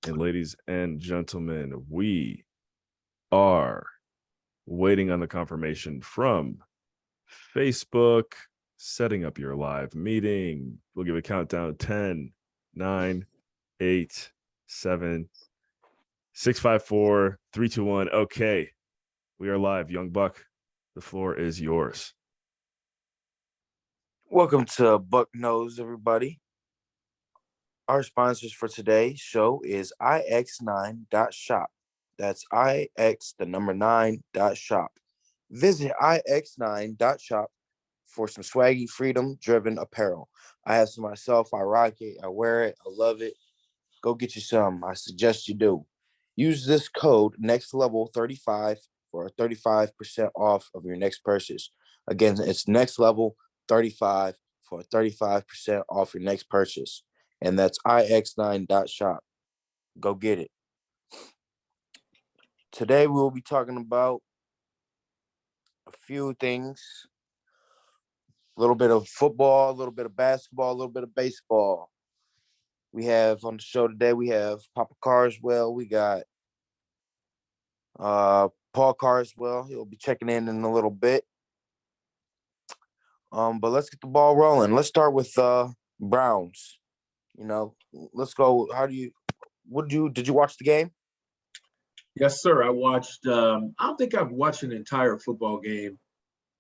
And ladies and gentlemen, we are waiting on the confirmation from Facebook, setting up your live meeting. We'll give a countdown 10, 9, 8, 7, 6, 5, 4, 3, 2, 1. Okay, we are live. Young Buck, the floor is yours. Welcome to Buck Knows, everybody. Our sponsors for today's show is ix9.shop. That's ix, the number 9.shop. Visit ix9.shop for some swaggy, freedom-driven apparel. I have some myself. I rock it. I wear it. I love it. Go get you some. I suggest you do. Use this code NEXTLEVEL35 for 35% off of your next purchase. Again, it's NEXTLEVEL35 for 35% off your next purchase. And that's ix9.shop. Go get it. Today we will be talking about a few things. A little bit of football, a little bit of basketball, a little bit of baseball. We have on the show today, we have Papa Carswell. We got Paul Carswell. He'll be checking in a little bit. But let's get the ball rolling. Let's start with Browns. Let's go. Did you watch the game? Yes, sir. I watched, I don't think I've watched an entire football game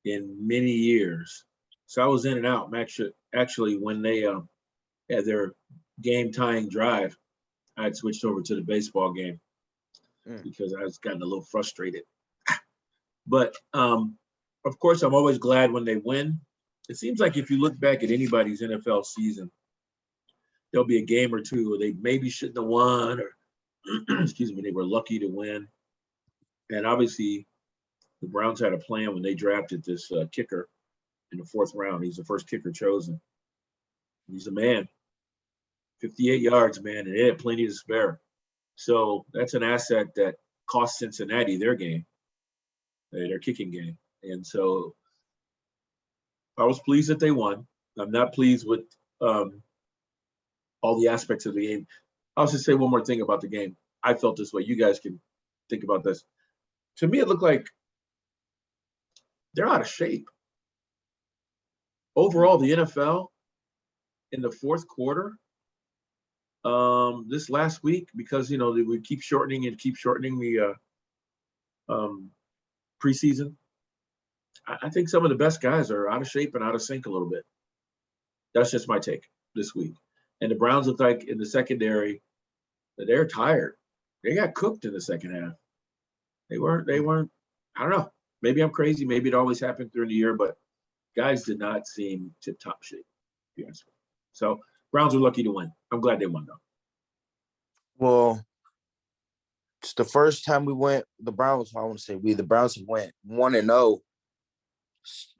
in many years. So I was in and out. Actually, when they had their game tying drive, I had switched over to the baseball game because I was getting a little frustrated. But of course, I'm always glad when they win. It seems like if you look back at anybody's NFL season, there'll be a game or two where they maybe shouldn't have won, or excuse me, they were lucky to win. And obviously, the Browns had a plan when they drafted this kicker in the 4th round. He's the first kicker chosen. He's a man, 58 yards, man, and they had plenty to spare. So that's an asset that cost Cincinnati their game, their kicking game. And so I was pleased that they won. I'm not pleased with all the aspects of the game. I'll just say one more thing about the game. I felt this way. You guys can think about this. To me, it looked like they're out of shape. Overall, the NFL in the 4th quarter, this last week, because they would keep shortening the preseason. I think some of the best guys are out of shape and out of sync a little bit. That's just my take this week. And the Browns look like in the secondary that they're tired. They got cooked in the second half. They weren't, I don't know. Maybe I'm crazy. Maybe it always happened during the year, but guys did not seem tip-top shape, to be honest with you. So Browns are lucky to win. I'm glad they won, though. Well, it's the first time we went, the Browns have went 1-0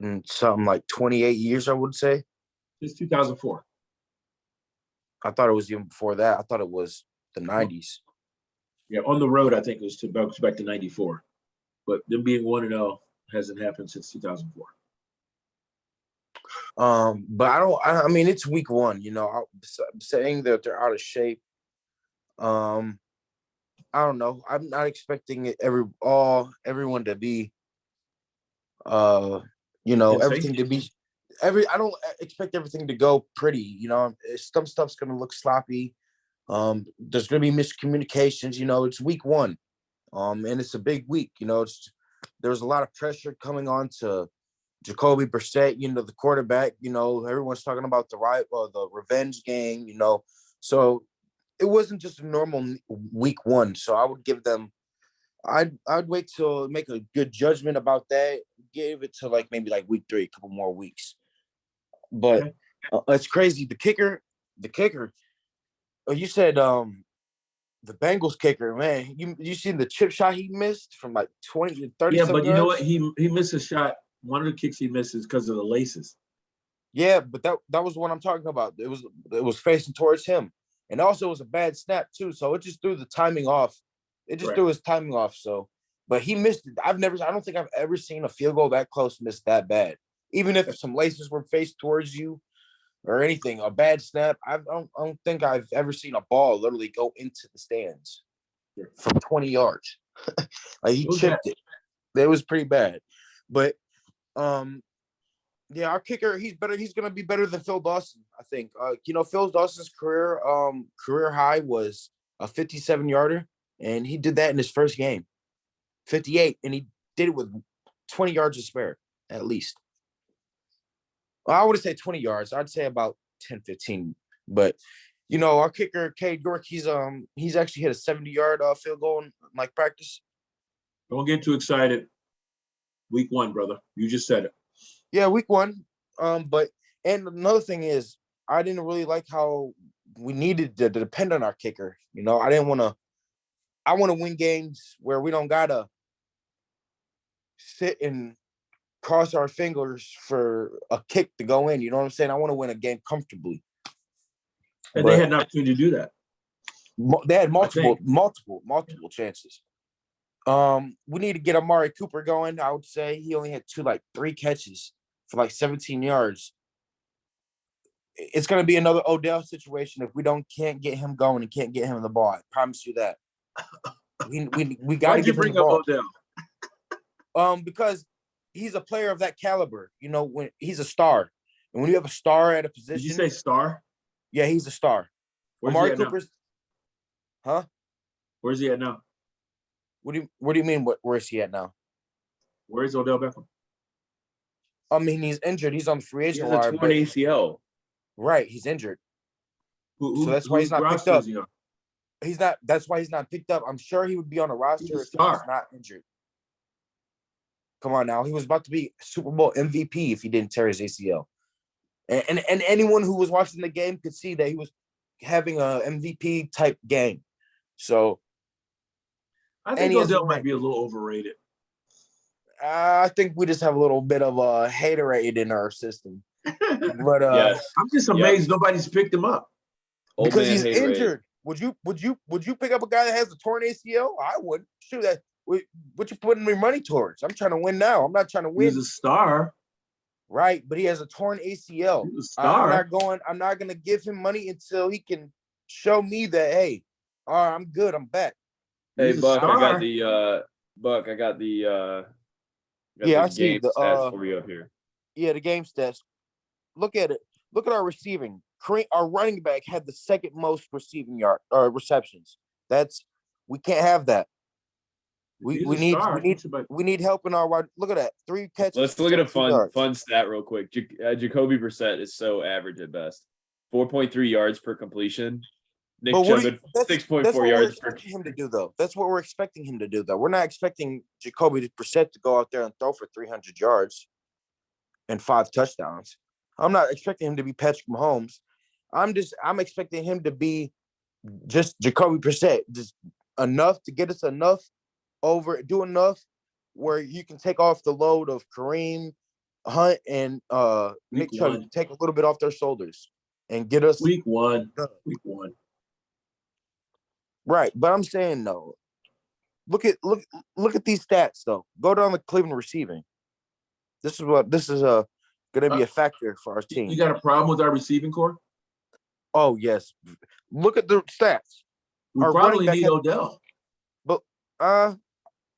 in something like 28 years, I would say. It's 2004. I thought it was even before that. I thought it was the 90s. Yeah, on the road, I think it was goes back to 94. But them being 1-0 hasn't happened since 2004. But I mean, it's week 1, I'm saying that they're out of shape. I don't know. I'm not expecting everyone to be, everything to be I don't expect everything to go pretty. Some stuff's going to look sloppy. There's going to be miscommunications. It's week 1, and it's a big week. There's a lot of pressure coming on to Jacoby Brissett, the quarterback. Everyone's talking about the revenge game. So it wasn't just a normal week 1. So I would give them. I'd wait to make a good judgment about that. Give it to maybe week 3, a couple more weeks. But it's crazy. The kicker. You said the Bengals kicker, man. You seen the chip shot he missed from 20 to 30? Yeah, but you know what? He missed a shot. One of the kicks he missed is because of the laces. Yeah, but that was what I'm talking about. It was facing towards him, and also it was a bad snap too. So it just threw the timing off. It just threw his timing off. So, but he missed it. I don't think I've ever seen a field goal that close missed that bad. Even if some laces were faced towards you, or anything. A bad snap. I don't think I've ever seen a ball literally go into the stands from 20 yards. Like he It was chipped it. It was pretty bad. But yeah, our kicker, he's better. He's gonna be better than Phil Dawson, I think. Phil Dawson's career high was a 57-yarder, and he did that in his first game, 58, and he did it with 20 yards to spare, at least. Well, I wouldn't say 20 yards. I'd say about 10, 15. But our kicker, Cade York, he's actually hit a 70-yard field goal in like practice. Don't get too excited. Week 1, brother. You just said it. Yeah, week 1. But another thing is, I didn't really like how we needed to depend on our kicker. I didn't want to. I want to win games where we don't gotta sit and cross our fingers for a kick to go in. You know what I'm saying? I want to win a game comfortably. And they had an opportunity to do that. They had multiple chances. We need to get Amari Cooper going. I would say he only had 3 catches for 17 yards. It's going to be another Odell situation if we can't get him going and can't get him the ball. I promise you that. We got to get him the ball. Odell? Because he's a player of that caliber. When he's a star, and when you have a star at a position. Did you say star? Yeah, he's a star. Where's Amari he at now? Cooper's. Huh? Where's he at now? What do you mean? Where is he at now? Where is Odell Beckham? I mean, he's injured. He's on the free He agent has a wire. torn ACL. Right, he's injured. So that's why he's not picked up. He's not. That's why he's not picked up. I'm sure he would be on a roster if he was not injured. Come on now, he was about to be Super Bowl MVP if he didn't tear his ACL. And anyone who was watching the game could see that he was having a MVP type game. So I think Odell might be a little overrated. I think we just have a little bit of a haterade in our system. But Yes. I'm just amazed nobody's picked him up. Old because man he's Haterade. injured. Would you pick up a guy that has a torn ACL? I would. Shoot, what you putting your money towards? I'm trying to win now. I'm not trying to win. He's a star. Right, but he has a torn ACL. He's a star. I'm not gonna give him money until he can show me that, hey, all right, I'm good. I'm back. Hey, He's a Buck, I got star. the Buck, I got the Yeah, I the see game the, stats for you up here. Yeah, the game stats. Look at it. Look at our receiving. Our running back had the second most receptions. We can't have that. We He's a star. we need help in our wide. Look at that. 3 catches. Let's look at a 17 yards. fun stat real quick. Jacoby Brissett is so average at best. 4.3 yards per completion. Nick But Chubb at that's 6.4 what we're yards per. expecting him to do, though. That's what we're expecting him to do, though. We're not expecting Jacoby Brissett to go out there and throw for 300 yards and 5 touchdowns. I'm not expecting him to be Patrick Mahomes. I'm expecting him to be just Jacoby Brissett, just enough to get us enough where you can take off the load of Kareem Hunt and Nick Chubb, take a little bit off their shoulders and get us Week one. Right. But I'm saying no. Look at these stats though. Go down the Cleveland receiving. This is gonna be a factor for our team. You got a problem with our receiving core? Oh yes. Look at the stats. We Our probably running need back Odell. But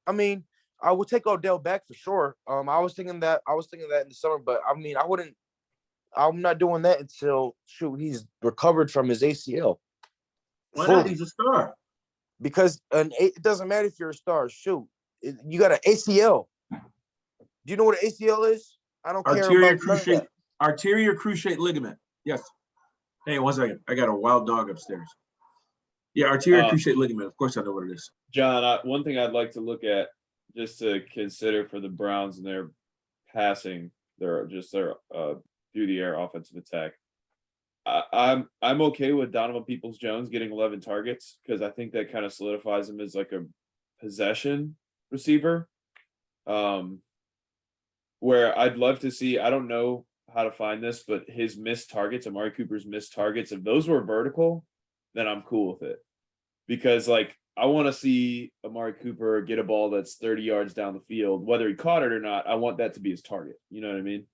I mean, I would take Odell back for sure. I was thinking that in the summer, but I mean, I'm not doing that until he's recovered from his ACL. Why not? He's a star. Because it doesn't matter if you're a star. You got an ACL. Do you know what an ACL is? I don't care about arterial cruciate ligament. Yes. Hey, 1 second. I got a wild dog upstairs. Yeah, arterial cruciate ligament. Of course, I know what it is. John, one thing I'd like to look at just to consider for the Browns and their passing, their through the air offensive attack. I'm okay with Donovan Peoples-Jones getting 11 targets because I think that kind of solidifies him as like a possession receiver. Where I'd love to see, I don't know how to find this, but his missed targets, Amari Cooper's missed targets, if those were vertical, then I'm cool with it. Because like I want to see Amari Cooper get a ball that's 30 yards down the field, whether he caught it or not. I want that to be his target. You know what I mean?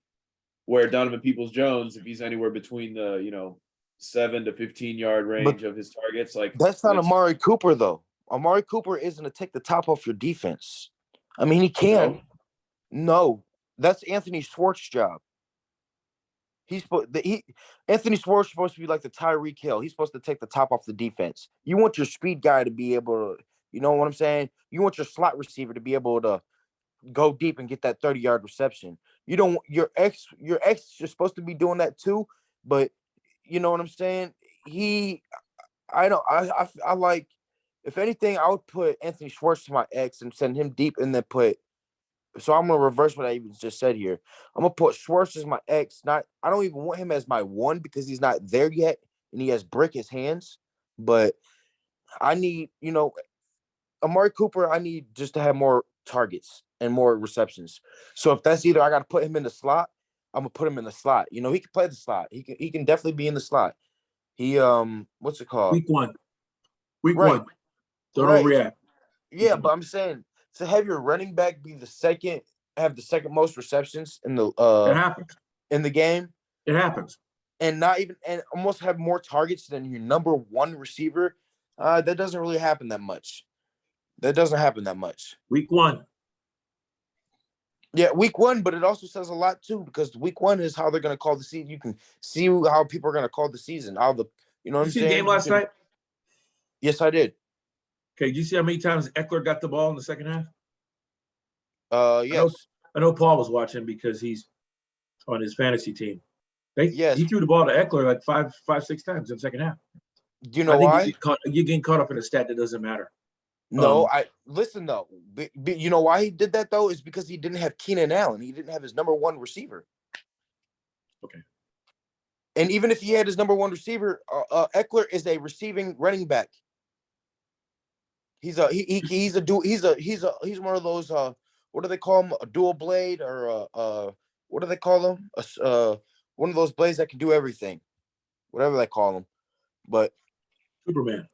Where Donovan Peoples-Jones, if he's anywhere between the 7 to 15 yard range of his targets, like That's not let's- Amari Cooper though. Amari Cooper isn't to take the top off your defense. I mean, he can. No, that's Anthony Schwartz's job. Anthony Schwartz is supposed to be like the Tyreek Hill. He's supposed to take the top off the defense. You want your speed guy to be able to, you know what I'm saying? You want your slot receiver to be able to go deep and get that 30-yard reception. You don't your ex you're supposed to be doing that too, but you know what I'm saying? I like, if anything, I would put Anthony Schwartz to my X and send him deep and then so I'm gonna reverse what I even just said here. I'm gonna put Schwartz as my X. I don't even want him as my 1 because he's not there yet and he has brick his hands. But I need, Amari Cooper, I need just to have more targets and more receptions. So if that's either I gotta put him in the slot, I'm gonna put him in the slot. He can play the slot. He can definitely be in the slot. He what's it called? Week one. Week Right. one. Don't Right. overreact. Yeah, but I'm saying to have your running back be the second most receptions in It happens. the game, It happens. and almost have more targets than your number 1 receiver, that doesn't really happen that much. That doesn't happen that much. Week one. Yeah, week 1, but it also says a lot too, because week 1 is how they're gonna call the season. You can see how people are gonna call the season. What You I'm see saying? the game last night? Yes, I did. Okay, do you see how many times Eckler got the ball in the second half? Yes. I know Paul was watching because he's on his fantasy team. Yes. He threw the ball to Eckler like five, 6 times in the second half. Do you know why? You're getting caught up in a stat that doesn't matter. No, I listen though. You know why he did that though? Is because he didn't have Keenan Allen. He didn't have his number 1 receiver. Okay. And even if he had his number 1 receiver, Eckler is a receiving running back. He's one of those what do they call him? A dual blade or what do they call him? One of those blades that can do everything, whatever they call him. But Superman.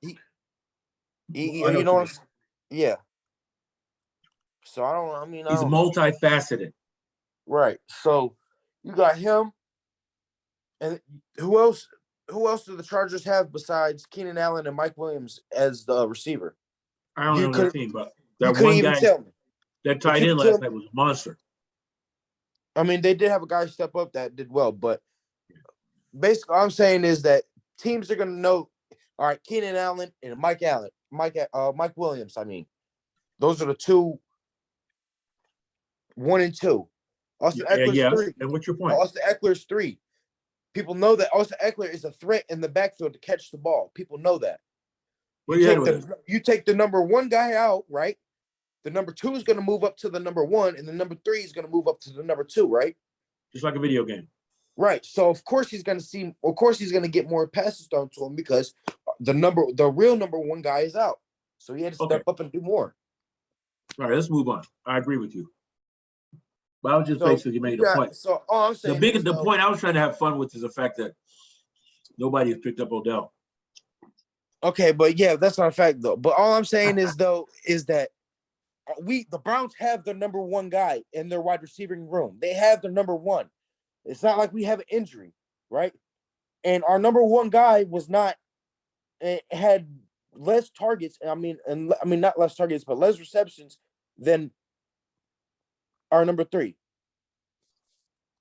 you know what? Yeah. So I don't. He's multifaceted. Right. So you got him, and who else? Who else do the Chargers have besides Keenan Allen and Mike Williams as the receiver? I don't know the team, but You that couldn't one even guy, tell me. that tight end last night was a monster. I mean, they did have a guy step up that did well, but basically, all I'm saying is that teams are going to know. All right, Keenan Allen and Mike Williams. I mean, those are the 2, 1 and 2. Austin Eckler's 3. And what's your point? Austin Eckler's 3. People know that Austin Eckler is a threat in the backfield to catch the ball. People know that. You take the number 1 guy out, right? The number 2 is going to move up to the number 1, and the number 3 is going to move up to the number 2, right? Just like a video game. Right. So of course he's going to get more passes thrown to him because the real number 1 guy is out. So he had to step up and do more. All right, let's move on. I agree with you. But I was just basically making a point. So all I'm saying the point I was trying to have fun with is the fact that nobody has picked up Odell. Okay, but yeah, that's not a fact though. But all I'm saying is that the Browns have their number 1 guy in their wide receiving room. They have their number 1. It's not like we have an injury, right? And our number 1 guy had less targets. I mean, not less targets, but less receptions than our number 3.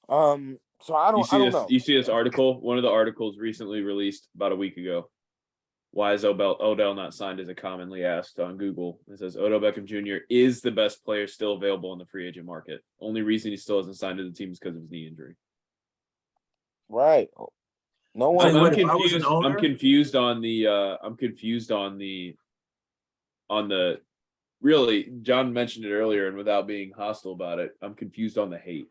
So I don't know. You see this article? One of the articles recently released about a week ago. Why is Odell not signed as a commonly asked on Google? It says Odell Beckham Jr. is the best player still available in the free agent market. Only reason he still hasn't signed to the team is because of his knee injury. Right. No one. I'm confused. I'm confused on the. Really, John mentioned it earlier, and without being hostile about it, I'm confused on the hate.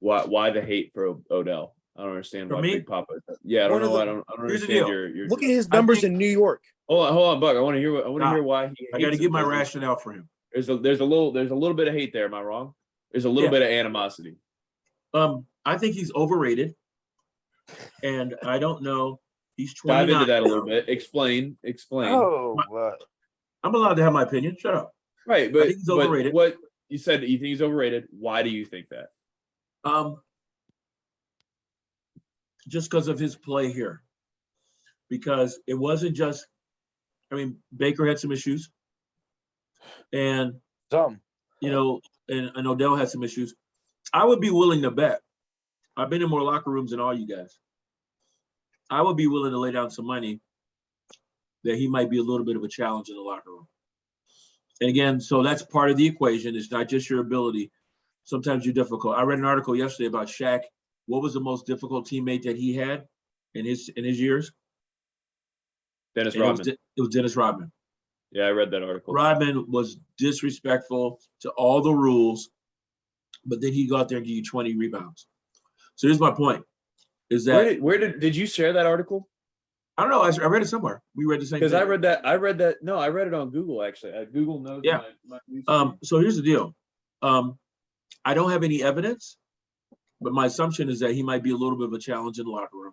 Why the hate for Odell? I don't understand why Big Papa. Yeah, I don't know. I don't understand your. Look at his numbers in New York. Hold on, Buck. I want to hear why he. I got to give my rationale for him. There's a little bit of hate there. Am I wrong? There's a little bit of animosity. I think he's overrated, and I don't know. He's 29. Dive into that a little bit. Explain. Oh, what? I'm allowed to have my opinion. Shut up. Right, but he's overrated. What you said, you think he's overrated. Why do you think that? just because of his play here. Because it wasn't just, I mean, Baker had some issues. And, Some. and Odell had some issues. I would be willing to bet. I've been in more locker rooms than all you guys. I would be willing to lay down some money that he might be a little bit of a challenge in the locker room. And again, so that's part of the equation. It's not just your ability. Sometimes you're difficult. I read an article yesterday about Shaq. What was the most difficult teammate that he had in his years? Dennis And Rodman. It was Dennis Rodman. Yeah, I read that article. Rodman was disrespectful to all the rules, but then he'd go out there and give you 20 rebounds. So here's my point: is that Where did you share that article? I don't know. I read it somewhere. We read the same Because thing. I read that. No, I read it on Google actually. Google knows. Yeah. My news feed. So here's the deal. I don't have any evidence, but my assumption is that he might be a little bit of a challenge in the locker room.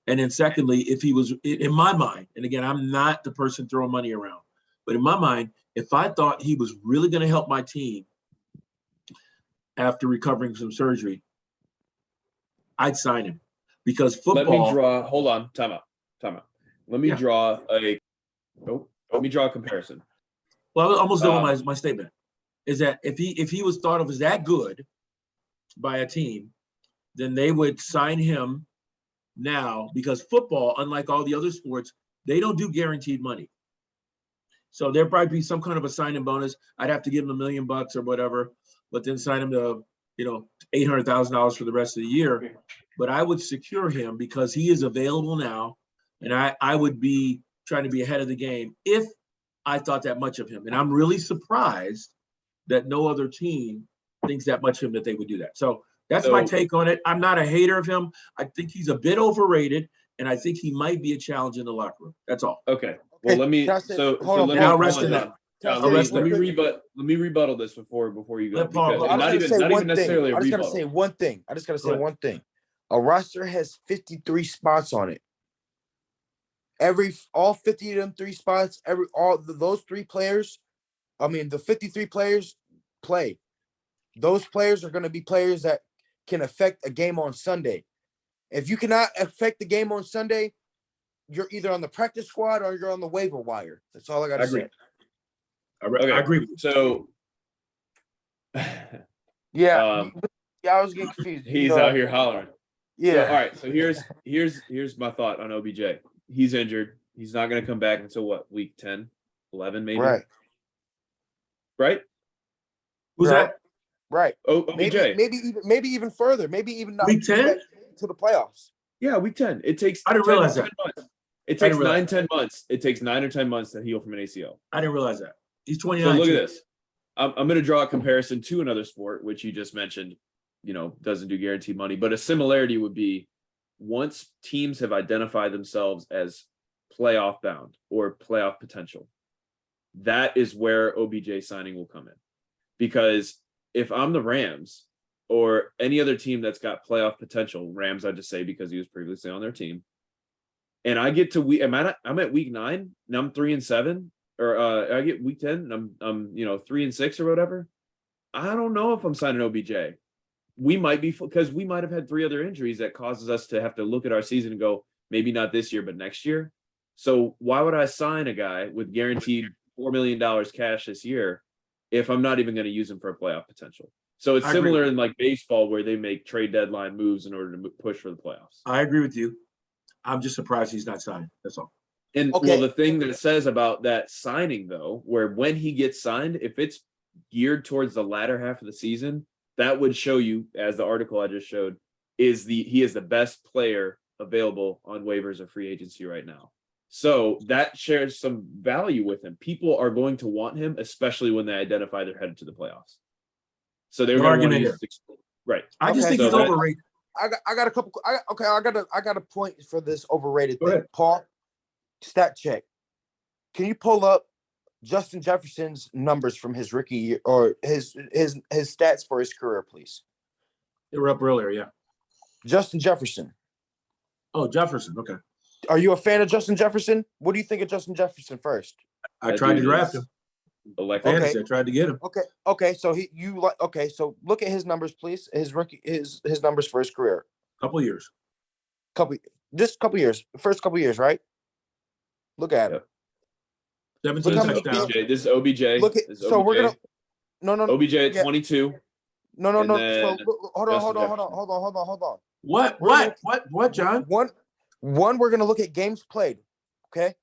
And then secondly, if he was, in my mind, and again, I'm not the person throwing money around, but in my mind, if I thought he was really going to help my team after recovering from surgery, I'd sign him. Because football. Let me draw. Hold on. Time out. Let me Yeah. draw a. Oh, let me draw a comparison. Well, I was almost done with my statement. Is that if he was thought of as that good by a team, then they would sign him now, because football, unlike all the other sports, they don't do guaranteed money. So there'd probably be some kind of a signing bonus. I'd have to give him $1 million or whatever, but then sign him to, $800,000 for the rest of the year. But I would secure him because he is available now, and I would be trying to be ahead of the game if I thought that much of him. And I'm really surprised that no other team thinks that much of him that they would do that. So that's my take on it. I'm not a hater of him. I think he's a bit overrated, and I think he might be a challenge in the locker room. That's all. Okay. Well, let me. Can I say- So hold on, let Now me. rest hold in on, that. John, Can I let say me one thing? let me rebuttal this before you go. Let Paul Because go. I not just even gotta say one necessarily thing. a I just gotta rebuttal. say one thing. I just gotta Go say ahead. one thing. A roster has 53 spots on it. All 50 of them 3 spots, those 3 players, the 53 players play. Those players are going to be players that can affect a game on Sunday. If you cannot affect the game on Sunday, you're either on the practice squad or you're on the waiver wire. That's all I got to say. Okay. I agree with you. So. Yeah, Um, I was getting confused. He's out here hollering. Yeah. So, all right. So here's my thought on OBJ. He's injured. He's not going to come back until what, week 10, 11 maybe? Right. Who's Right. that? Right. Oh, OBJ. Maybe even further. Maybe even not Week 10? to the playoffs. Yeah, week 10. It takes. I didn't 10 realize 10 that. months. It I takes didn't realize 10 months. It takes 9 or 10 months to heal from an ACL. I didn't realize that. He's So 29. look at too. this. I'm going to draw a comparison to another sport, which you just mentioned, doesn't do guaranteed money. But a similarity would be once teams have identified themselves as playoff bound or playoff potential, that is where OBJ signing will come in. Because if I'm the Rams or any other team that's got playoff potential, Rams, I just say because he was previously on their team, and I get to I'm at week 9 and I'm 3-7, or I get week 10 and I'm 3-6 or whatever. I don't know if I'm signing OBJ. We might be, because we might have had 3 other injuries that causes us to have to look at our season and go, maybe not this year, but next year. So why would I sign a guy with guaranteed $4 million cash this year if I'm not even going to use him for a playoff potential? So it's I agree similar with in like baseball where they make trade deadline moves in order to push for the playoffs. I agree with you. I'm just surprised he's not signed. That's all. And Okay. well, the thing that it says about that signing, though, where when he gets signed, if it's geared towards the latter half of the season, that would show you, as the article I just showed, he is the best player available on waivers or free agency right now. So that shares some value with him. People are going to want him, especially when they identify they're headed to the playoffs. So they're No going to want to argument use right. I just Okay, think so he's that- overrated. I got a couple. I got a point for this overrated Go thing. ahead. Paul, stat check. Can you pull up Justin Jefferson's numbers from his rookie year, or his stats for his career, please? They were up earlier, yeah. Justin Jefferson. Oh, Jefferson. Okay. Are you a fan of Justin Jefferson? What do you think of Justin Jefferson first? I that tried to dude draft is him. electric. Okay. Fantasy. I tried to get him. Okay. So so look at his numbers, please. His numbers for his career. A couple years. couple years, first couple years, right? Look at him. Yep. 17 Look how many touchdowns. games- This is OBJ. Look at This is so we're OBJ. gonna no OBJ at yeah. 22. No. and So then hold on, Justin hold Jefferson. on. What? We're gonna- What, John? One, we're gonna look at games played. Okay.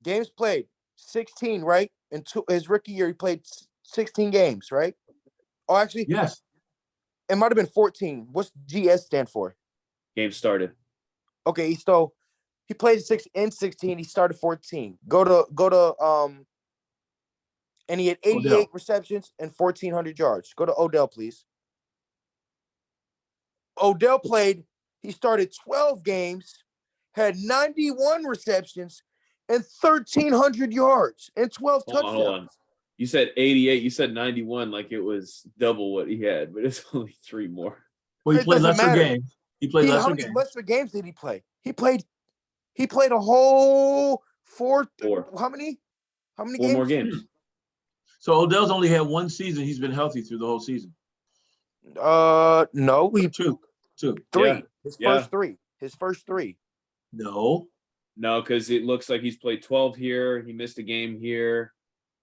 Games played 16, right? And his rookie year, he played 16 games, right? Oh, actually, Yes. it might have been 14. What's GS stand for? Game started. Okay, so he played 16. He started 14. Go to and he had 88 Odell. receptions and 1,400 yards. Go to Odell, please. Odell played. He started 12 games, had 91 receptions and 1,300 yards and 12 Hold touchdowns. on, hold on. You said 88. You said 91 like it was double what he had, but it's only 3 more. Well, he It played doesn't lesser matter. games. He played How lesser many games. lesser games did he play? He played a whole four. Four. How many? How many 4 games? more games. So Odell's only had one season. He's been healthy through the whole season. No, he Two. three. Yeah. His Yeah. first three. His first three. No. No, because it looks like he's played 12 here. He missed a game here.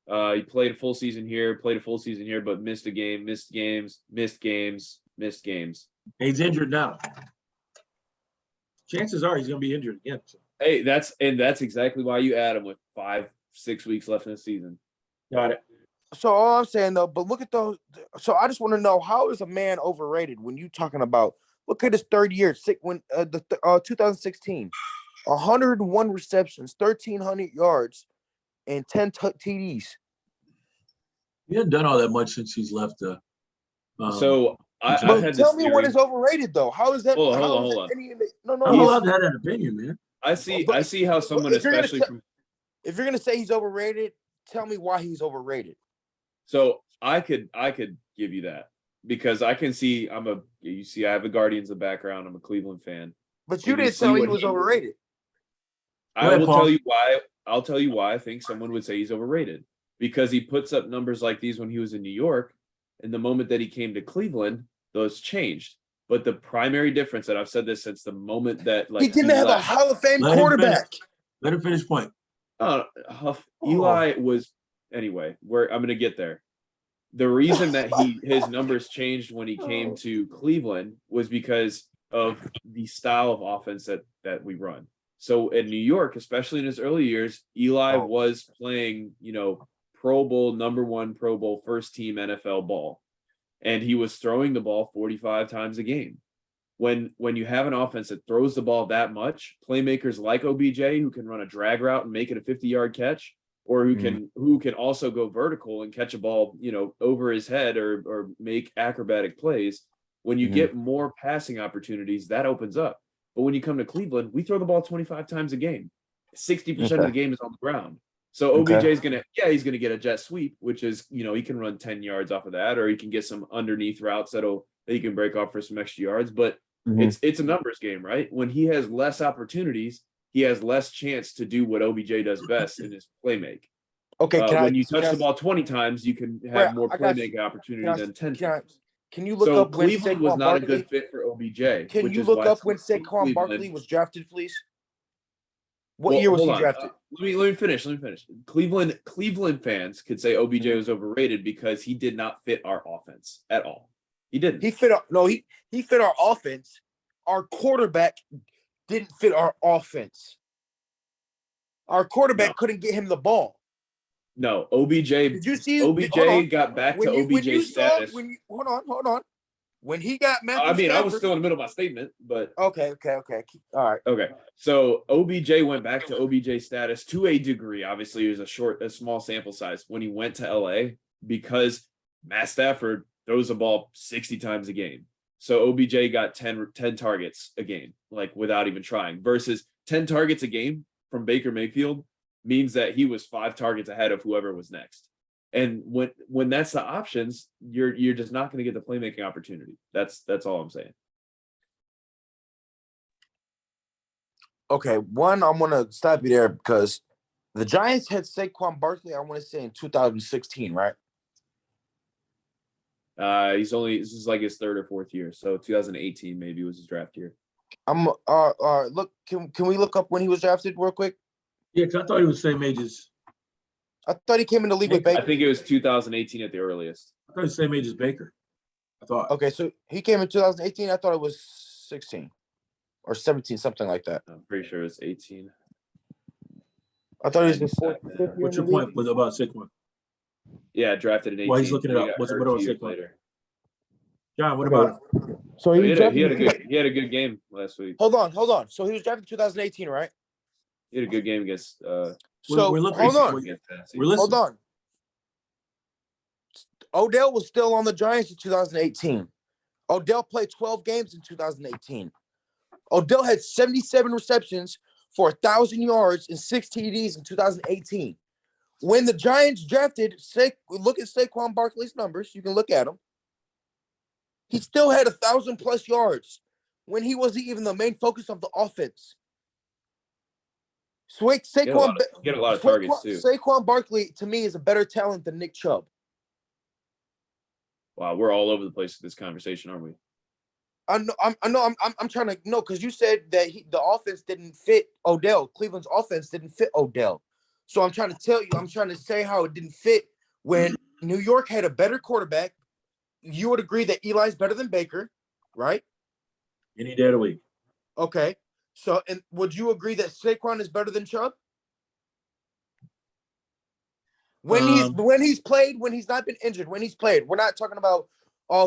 He played a full season here, played a full season here, but missed a game, missed games, missed games, missed games. He's injured now. Chances are he's going to be injured again. Hey, that's exactly why you add him with 5-6 weeks left in the season. Got it. So all I'm saying though, but look at those. So I just want to know, how is a man overrated when you talking about, look at his third year, 2016, 101 receptions, 1,300 yards, and 10 TDs. He hasn't done all that much since he's left. So I've But had tell this me what theory. is overrated though. How is that? Hold on, how hold is on, that any of it- No, I'm He's- allowed to have that opinion, man. I see But- how someone, if you're gonna especially tell- from. if you're gonna say he's overrated, tell me why he's overrated. So I could give you that because I can see I have the Guardians in the background. I'm a Cleveland fan. But you If you didn't see tell me he what was he- overrated. Go ahead, I will Paul. tell you why. I'll tell you why I think someone would say he's overrated because he puts up numbers like these when he was in New York, and the moment that he came to Cleveland, those changed. But the primary difference, and I've said this since the moment that He didn't have a left, Hall of Fame Let him quarterback. Let him finish point. Eli was anyway. Where I'm going to get there. The reason that his numbers changed when he came to Cleveland was because of the style of offense that we run. So in New York, especially in his early years, Eli was playing, Pro Bowl, #1 Pro Bowl, first team NFL ball. And he was throwing the ball 45 times a game. When you have an offense that throws the ball that much, playmakers like OBJ who can run a drag route and make it a 50-yard catch, or who can also go vertical and catch a ball, over his head or make acrobatic plays. When you get more passing opportunities, that opens up. But when you come to Cleveland, we throw the ball 25 times a game. 60% of the game is on the ground. So OBJ is he's gonna get a jet sweep, which is, he can run 10 yards off of that, or he can get some underneath routes that he can break off for some extra yards. But it's a numbers game, right? When he has less opportunities, he has less chance to do what OBJ does best in his playmake. Okay, When you touch the ball 20 times, you can have more playmaking opportunity than 10 times. Can you look So up when Cleveland was Saquon not a Barkley? good fit for OBJ. Can which you is look why up when someone from Saquon Barkley Cleveland- was drafted, please? What Well, year was hold he on. drafted? Let me finish. Cleveland fans could say OBJ was overrated because he did not fit our offense at all. He didn't. He fit our offense. Our quarterback didn't fit our offense. Our quarterback couldn't get him the ball. No, OBJ. Did you see? OBJ got back to OBJ status. Hold on. When he got Matthew I mean, I was Stafford- still in the middle of my statement, but Okay. All right. okay. So OBJ went back to OBJ status to a degree. Obviously, it was a small sample size when he went to LA because Matt Stafford throws the ball 60 times a game. So OBJ got 10 targets a game, like without even trying, versus 10 targets a game from Baker Mayfield means that he was 5 targets ahead of whoever was next. And when that's the options, you're just not going to get the playmaking opportunity. That's all I'm saying. Okay, one, I'm gonna stop you there because the Giants had Saquon Barkley, I want to say in 2016, right? This is like his 3rd or 4th year. So 2018 maybe was his draft year. Look, can we look up when he was drafted real quick? Yeah, 'cause I thought he was same age as I thought he came in the league with I Baker. think it was 2018 at the earliest. Baker. I thought. Okay, so he came in 2018. I thought it was 16 or 17, something like that. I'm pretty sure it was 18. I thought he was the Exact fourth, math. fifth year What's in your the league. point with about Saquon? Yeah, drafted in 18. While he's looking it but he up, got what's- hurt what about 2 years Saquon? later. John, what Okay. about him? So So he he drafted. had a good game last week. Hold on. So he was drafted 2018, right? He had a good game against So we're looking- hold on. against Tennessee. We're listening. Hold on. Odell was still on the Giants in 2018. Odell played 12 games in 2018. Odell had 77 receptions for 1,000 yards and 6 TDs in 2018. When the Giants drafted, look at Saquon Barkley's numbers. You can look at them. He still had 1,000+ yards when he wasn't even the main focus of the offense. He had a lot of targets too. Saquon Barkley to me is a better talent than Nick Chubb. Wow, we're all over the place with this conversation, aren't we? I'm trying to know because you said that the offense didn't fit Odell. Cleveland's offense didn't fit Odell. So I'm trying to tell you, I'm trying to say how it didn't fit when New York had a better quarterback. You would agree that Eli's better than Baker, right? Any day of the week. Okay. So, and would you agree that Saquon is better than Chubb? When he's played, when he's not been injured, when he's played, we're not talking about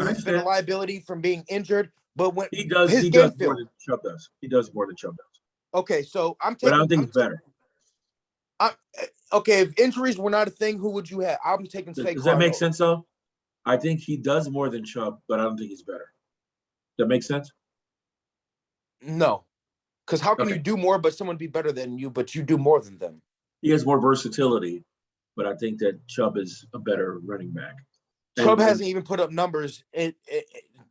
he's been a liability from being injured, but when He does more than Chubb does. He does more than Chubb does. Okay, so But I don't think he's better. Okay, if injuries were not a thing, who would you have? I'm taking Saquon. Does that make sense though? I think he does more than Chubb, but I don't think he's better. Does that make sense? No, because how can you do more but someone be better than you, but you do more than them? He has more versatility, but I think that Chubb is a better running back. Chubb hasn't even put up numbers.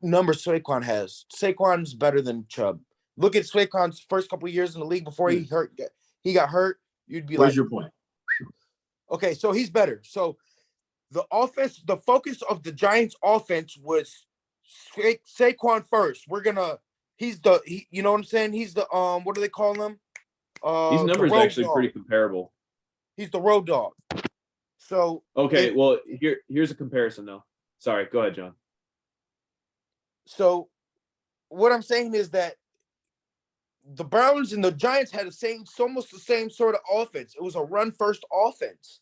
Numbers Saquon has. Saquon's better than Chubb. Look at Saquon's first couple of years in the league before he got hurt. You'd be Where's your point? Okay, so he's better. So the offense, the focus of the Giants offense was Saquon first. You know what I'm saying? He's the what do they call him? These numbers are actually pretty comparable. He's the road dog. So okay, well here's a comparison though. Sorry, go ahead, John. So what I'm saying is that the Browns and the Giants had almost the same sort of offense. It was a run first offense.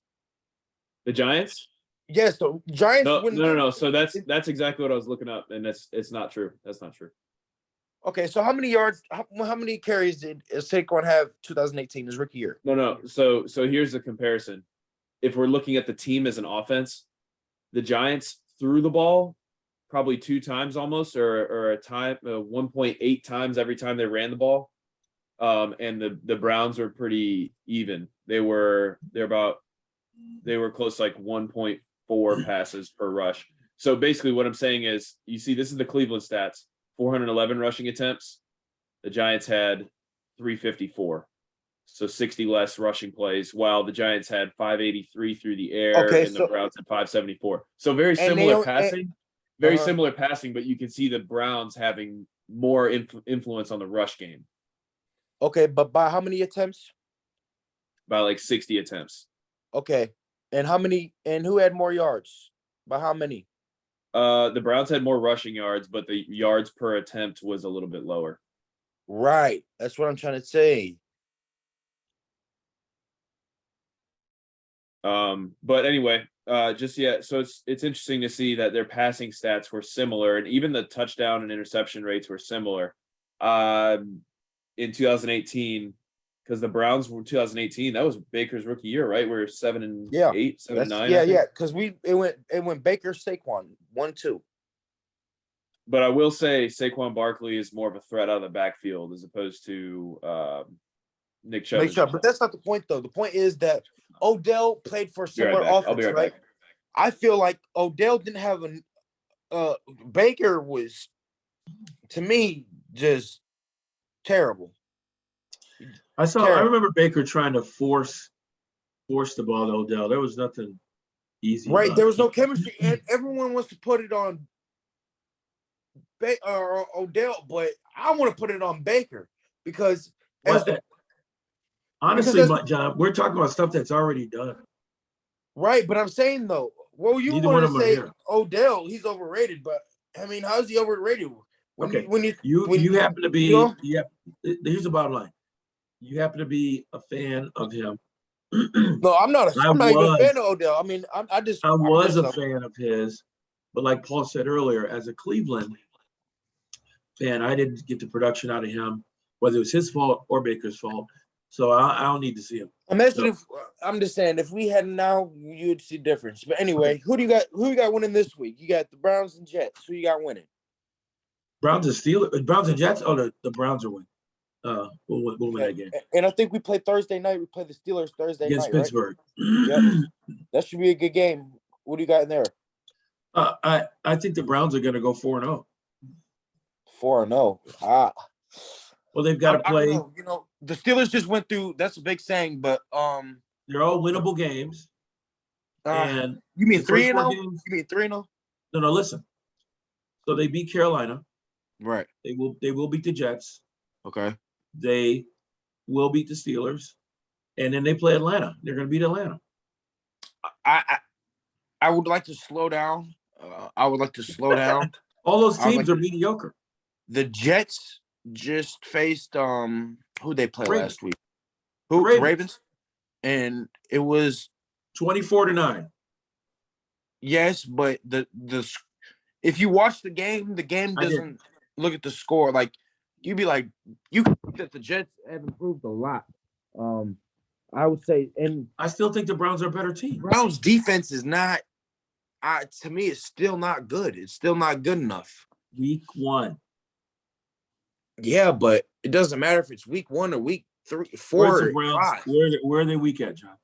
The Giants? Yes, the Giants. No. So that's exactly what I was looking up, and it's not true. That's not true. Okay, so how many yards? How many carries did Saquon have 2018, his rookie year? No. So here's the comparison. If we're looking at the team as an offense, the Giants threw the ball probably 2 times almost, or a time 1.8 times every time they ran the ball. And the Browns were pretty even. They were close to like 1.4 passes per rush. So basically what I'm saying is, you see, this is the Cleveland stats, 411 rushing attempts. The Giants had 354. So 60 less rushing plays, while the Giants had 583 through the air, and the Browns had 574. So very similar passing. Very similar passing, but you can see the Browns having more influence on the rush game. Okay, but by how many attempts? By like 60 attempts. Okay, and who had more yards? By how many? The Browns had more rushing yards, but the yards per attempt was a little bit lower. Right, that's what I'm trying to say. But anyway, so it's interesting to see that their passing stats were similar, and even the touchdown and interception rates were similar. In 2018, because the Browns were 2018, that was Baker's rookie year, right? We were 7-8, 7-9. Yeah, because it went Baker, Saquon 1-2. But I will say Saquon Barkley is more of a threat out of the backfield as opposed to Nick Chubb. But that's not the point, though. The point is that Odell played for a similar offense. I'll be right back. I feel like Odell didn't have Baker was, to me, just terrible. I remember Baker trying to force the ball to Odell. There was nothing easy. Right, there was no chemistry, and everyone wants to put it on or Odell, but I want to put it on Baker because as Well, the honestly, as my John, we're talking about stuff that's already done. right. But I'm saying though, well, you Neither want one to of them are say here. Odell, he's overrated, but I mean, how's he overrated? Okay, When you happen to you be, know, yeah. Here's the bottom line. You happen to be a fan of him. no, I'm not. I I'm not even a fan was, of Odell. I mean, I'm I was just a fan of his, but like Paul said earlier, as a Cleveland fan, I didn't get the production out of him, whether it was his fault or Baker's fault. So I don't need to see him. Imagine So, if I'm just saying if we had now, you'd see difference. But anyway, okay. who do you got? Who you got winning this week? You got the Browns and Jets. Who you got winning? Browns and Steelers, Browns and Jets. Oh, the Browns are winning. We'll win Okay. that game And I think we play Thursday night. We play the Steelers Thursday against night, right? Pittsburgh. Yep. That should be a good game. What do you got in there? I think the Browns are going to go 4-0. 4-0. Ah, Well, they've got to I don't play. know. You know, the Steelers just went through. That's a big saying, but They're all winnable games, and you mean the first 4 3-0? games. You mean 3-0? No, listen. So they beat Carolina. Right. They will beat the Jets. Okay. They will beat the Steelers, and then they play Atlanta. They're going to beat Atlanta. I would like to slow down. I would like to slow down. All those I would teams like are mediocre. The Jets just faced who they play Ravens. last week? Who Ravens. the Ravens? And it was 24-9. yes, but the if you watch the game I did. doesn't look at the score. Like you'd be like, you can see that the Jets have improved a lot. I would say, and I still think the Browns are a better team. Browns defense is not. To me, it's still not good. It's still not good enough. Week 1. Yeah, but it doesn't matter if it's week 1 or week 3, 4, Where's the or Browns? 5. Where are they weak at, John?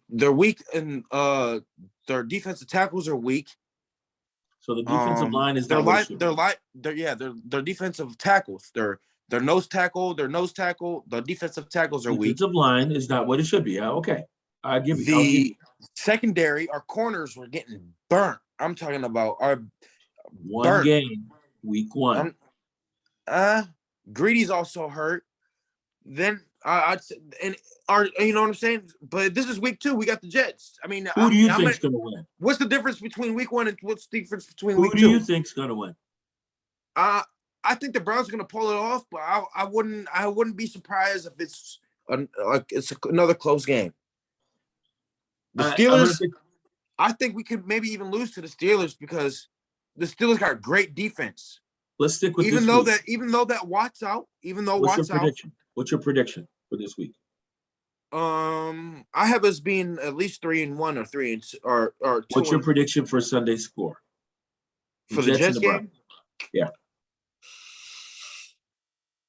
They're weak, and their defensive tackles are weak. So the defensive line is not what it should be. Their defensive tackles. Their nose tackle, the defensive tackles are weak. Defensive line is not what it should be. Okay, I'll give you. The secondary, our corners were getting burnt. I'm talking about our one burnt. game, week 1. Greedy's also hurt. Then and our, you know what I'm saying? But this is week 2. We got the Jets. I mean, Who do you think's going to win? What's the difference between week 1 and what's the difference between Who week 2? do you think's going to win? I think the Browns are going to pull it off, but I wouldn't be surprised if it's another close game. The Steelers, I think we could maybe even lose to the Steelers because the Steelers got great defense. Let's stick with even this though that Watt's out, What's your prediction for this week? I have us being at least 3-1 or 3 or 2. What's your prediction for Sunday score? For the Jets game? Yeah.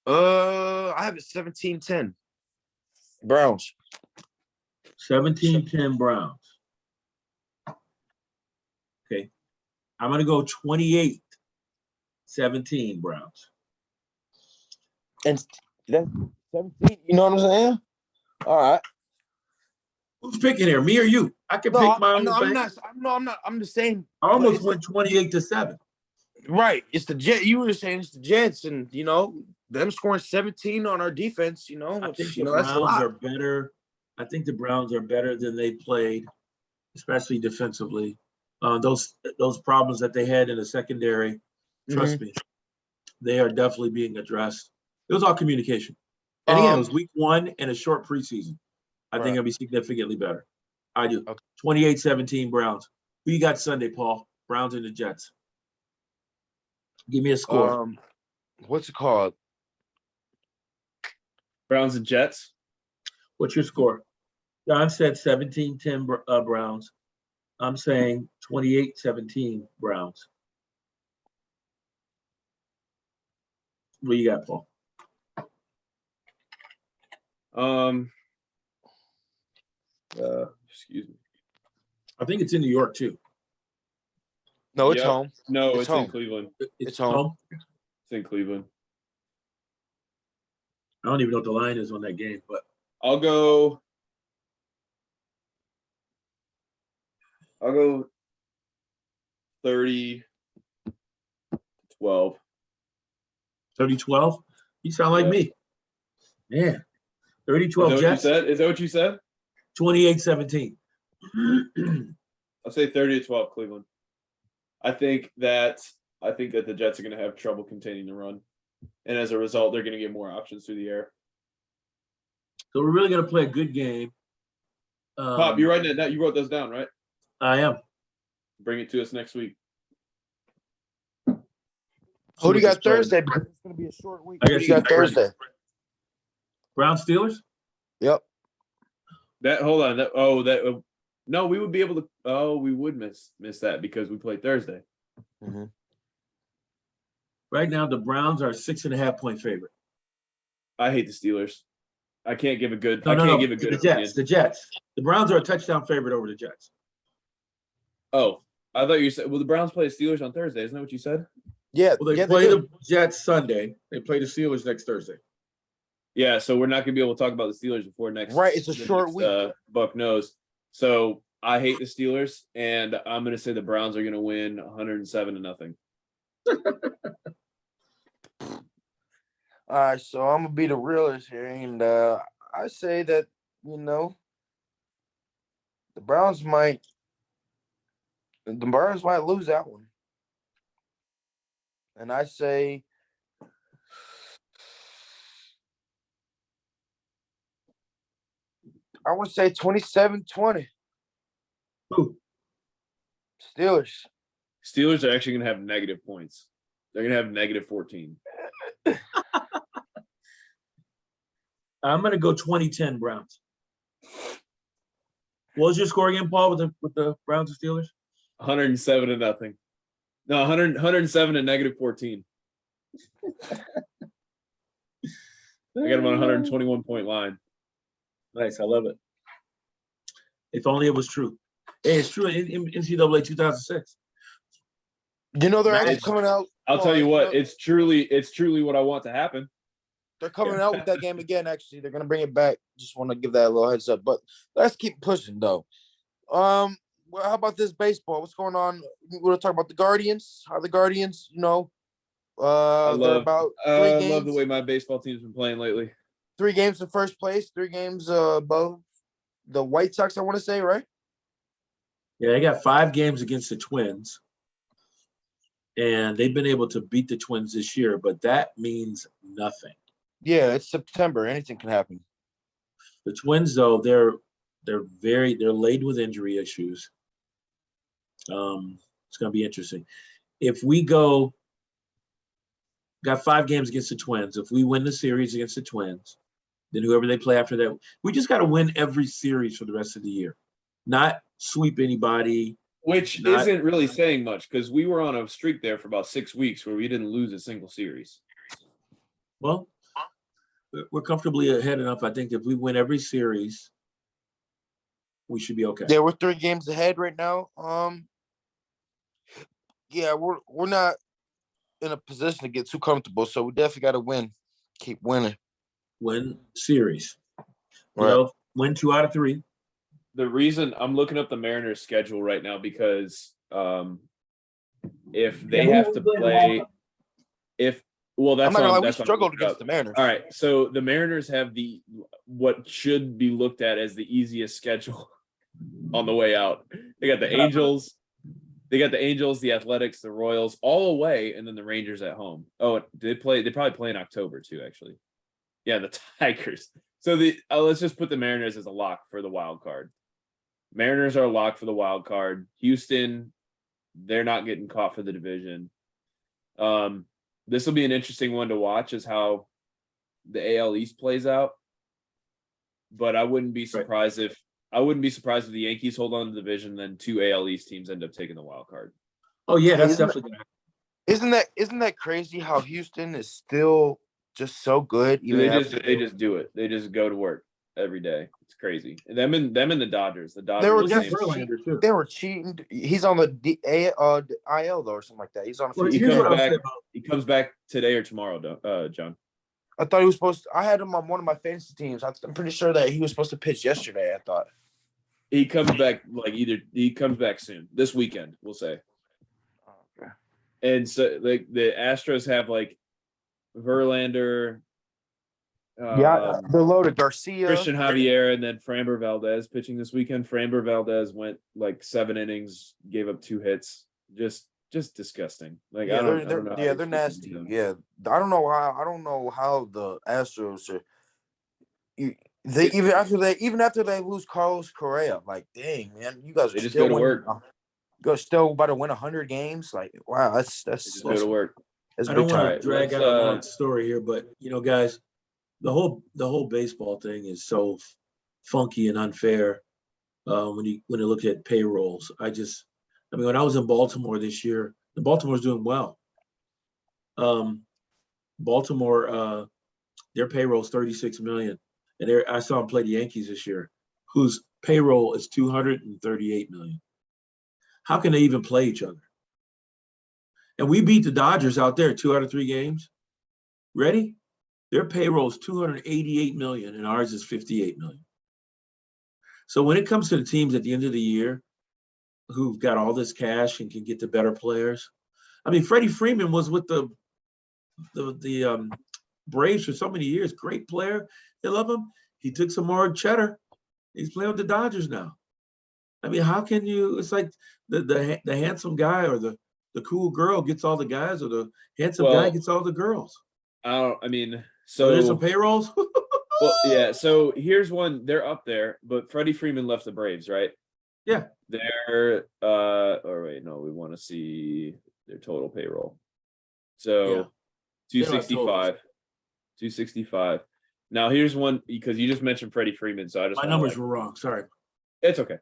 I have it 17-10. Browns. 17-10 Browns. Okay. I'm going to go 28-17 Browns. And that's 17, you know what I'm saying? All right. Who's picking here? Me or you? I can pick my own. I'm not. I'm just saying. I almost went 28-7. Right. It's the Jets. You were saying it's the Jets, and them scoring 17 on our defense. I think the that's a lot. Browns are better. I think the Browns are better than they played, especially defensively. Those problems that they had in the secondary, trust me, they are definitely being addressed. It was all communication. And again, it was week 1 and a short preseason. I think it'll be significantly better. I do. Okay. 28-17 Browns. Who you got Sunday, Paul? Browns and the Jets. Give me a score. What's it called? Browns and Jets. What's your score? John said 17-10 Browns. I'm saying 28-17 Browns. What you got, Paul? Excuse me. I think it's in New York too. No, it's home. No, it's home. in Cleveland. It's home. It's in Cleveland. I don't even know what the line is on that game, but I'll go 30. 30-12. 30-12? You sound like Yeah. me. Yeah. Is that 30-12 what you Jets, said? Is that what you said? 28-17. I'll say 30-12 Cleveland. I think that the Jets are going to have trouble containing the run, and as a result, they're going to get more options through the air. So we're really going to play a good game. Pop, you're writing it down. You wrote those down, right? I am. Bring it to us next week. Who do you got Thursday? Because it's gonna be a short week. I Who got do you got you. Thursday? Brown Steelers? Yep. Hold on. No, we would be able to. Oh, we would miss that because we played Thursday. Mm-hmm. Right now, the Browns are a 6.5-point favorite. I hate the Steelers. I can't give a good. No, I no, can't no. give a good The opinion. Jets. The Jets. The Browns are a touchdown favorite over the Jets. Oh, I thought you said. Well, the Browns play the Steelers on Thursday. Isn't that what you said? Yeah. Well, they yeah, play do. the Jets Sunday. They play the Steelers next Thursday. Yeah. So we're not going to be able to talk about the Steelers before next. Right, it's a the short next, week. Buck knows. So I hate the Steelers, and I'm going to say the Browns are going to win 107-0. All right, so I'm gonna be the realist here, and I say that the Browns might lose that one, and I say I want to say 27-20 Who? Steelers. Steelers are actually going to have negative points. They're going to have negative 14. I'm going to go 20-10 Browns. What was your score again, Paul, with the Browns and Steelers? 107-0. No, 107 and negative 14. I got them on a 121-point line. Nice. I love it. If only it was true. Hey, it's true in NCAA 2006. They're actually Nice. coming out. I'll tell you what, it's truly what I want to happen. They're coming out with that game again. Actually, they're gonna bring it back. Just want to give that a little heads up. But let's keep pushing though. Well, how about this baseball? What's going on? We're gonna talk about the Guardians. How the Guardians? They're about 3 games. I love the way my baseball team's been playing lately. 3 games in first place. 3 games above the White Sox. I want to say, right? Yeah, they got 5 games against the Twins. And they've been able to beat the Twins this year, but that means nothing. Yeah, it's September. Anything can happen. The Twins, though, they're laden with injury issues. It's going to be interesting. If we got 5 games against the Twins. If we win the series against the Twins, then whoever they play after that, we just got to win every series for the rest of the year, not sweep anybody. Which isn't really saying much because we were on a streak there for about 6 weeks where we didn't lose a single series. Well, we're comfortably ahead enough. I think if we win every series, we should be okay. Yeah, we're 3 games ahead right now. Yeah, we're not in a position to get too comfortable, so we definitely got to win. Keep winning. Win series. Right. Win 2 out of 3. The reason I'm looking up the Mariners schedule right now because if they have to play, that's I'm not gonna lie, we that's on struggled the against the Mariners. All right, so the Mariners have what should be looked at as the easiest schedule on the way out. They got the Angels, the Athletics, the Royals, all away, and then the Rangers at home. Oh, they probably play in October too, actually. Yeah, the Tigers. So let's just put the Mariners as a lock for the wild card. Mariners are locked for the wild card. Houston, they're not getting caught for the division. This will be an interesting one to watch is how the AL East plays out. But I wouldn't be surprised if the Yankees hold on to the division, then 2 AL East teams end up taking the wild card. Oh yeah, that's definitely going to happen. Isn't that crazy how Houston is still just so good? They just do it. They just go to work every day. It's crazy. And them and the Dodgers. The Dodgers. They were cheating. He's on the IL though, or something like that. He's on. He comes back today or tomorrow, John. I thought he was supposed to. I had him on one of my fantasy teams. I'm pretty sure that he was supposed to pitch yesterday. I thought he comes back he comes back soon this weekend. We'll say. Okay. And so like the Astros have like Verlander, They're loaded. Garcia. Christian Javier, and then Framber Valdez pitching this weekend. Framber Valdez went like 7 innings, gave up 2 hits. Just disgusting. Like I don't know. how they're you're supposed to nasty. do them. Yeah, I don't know how the Astros are. They even after they lose Carlos Correa, like dang man, you guys are They just still go to winning. work. You guys still about to win 100 games. Like wow, They just go to work. that's I big don't want time. to drag let's, out a long story here, but guys, the whole baseball thing is so funky and unfair. When you look at payrolls, I mean, when I was in Baltimore this year, Baltimore's doing well. Baltimore, their payroll is 36 million, and I saw them play the Yankees this year, whose payroll is 238 million. How can they even play each other? And we beat the Dodgers out there 2 out of 3 games. Ready? Their payroll is 288 million, and ours is 58 million. So when it comes to the teams at the end of the year who've got all this cash and can get the better players, I mean, Freddie Freeman was with the Braves for so many years. Great player. They love him. He took some more cheddar. He's playing with the Dodgers now. I mean, how can you? It's like the handsome guy or the cool girl gets all the guys, or the handsome guy gets all the girls. So there's some payrolls. Well, yeah. So here's one. They're up there, but Freddie Freeman left the Braves, right? Yeah. They're or wait, no, we want to see their total payroll. So 265. 265. Now here's one because you just mentioned Freddie Freeman, so I just My numbers were wrong. Sorry. It's okay.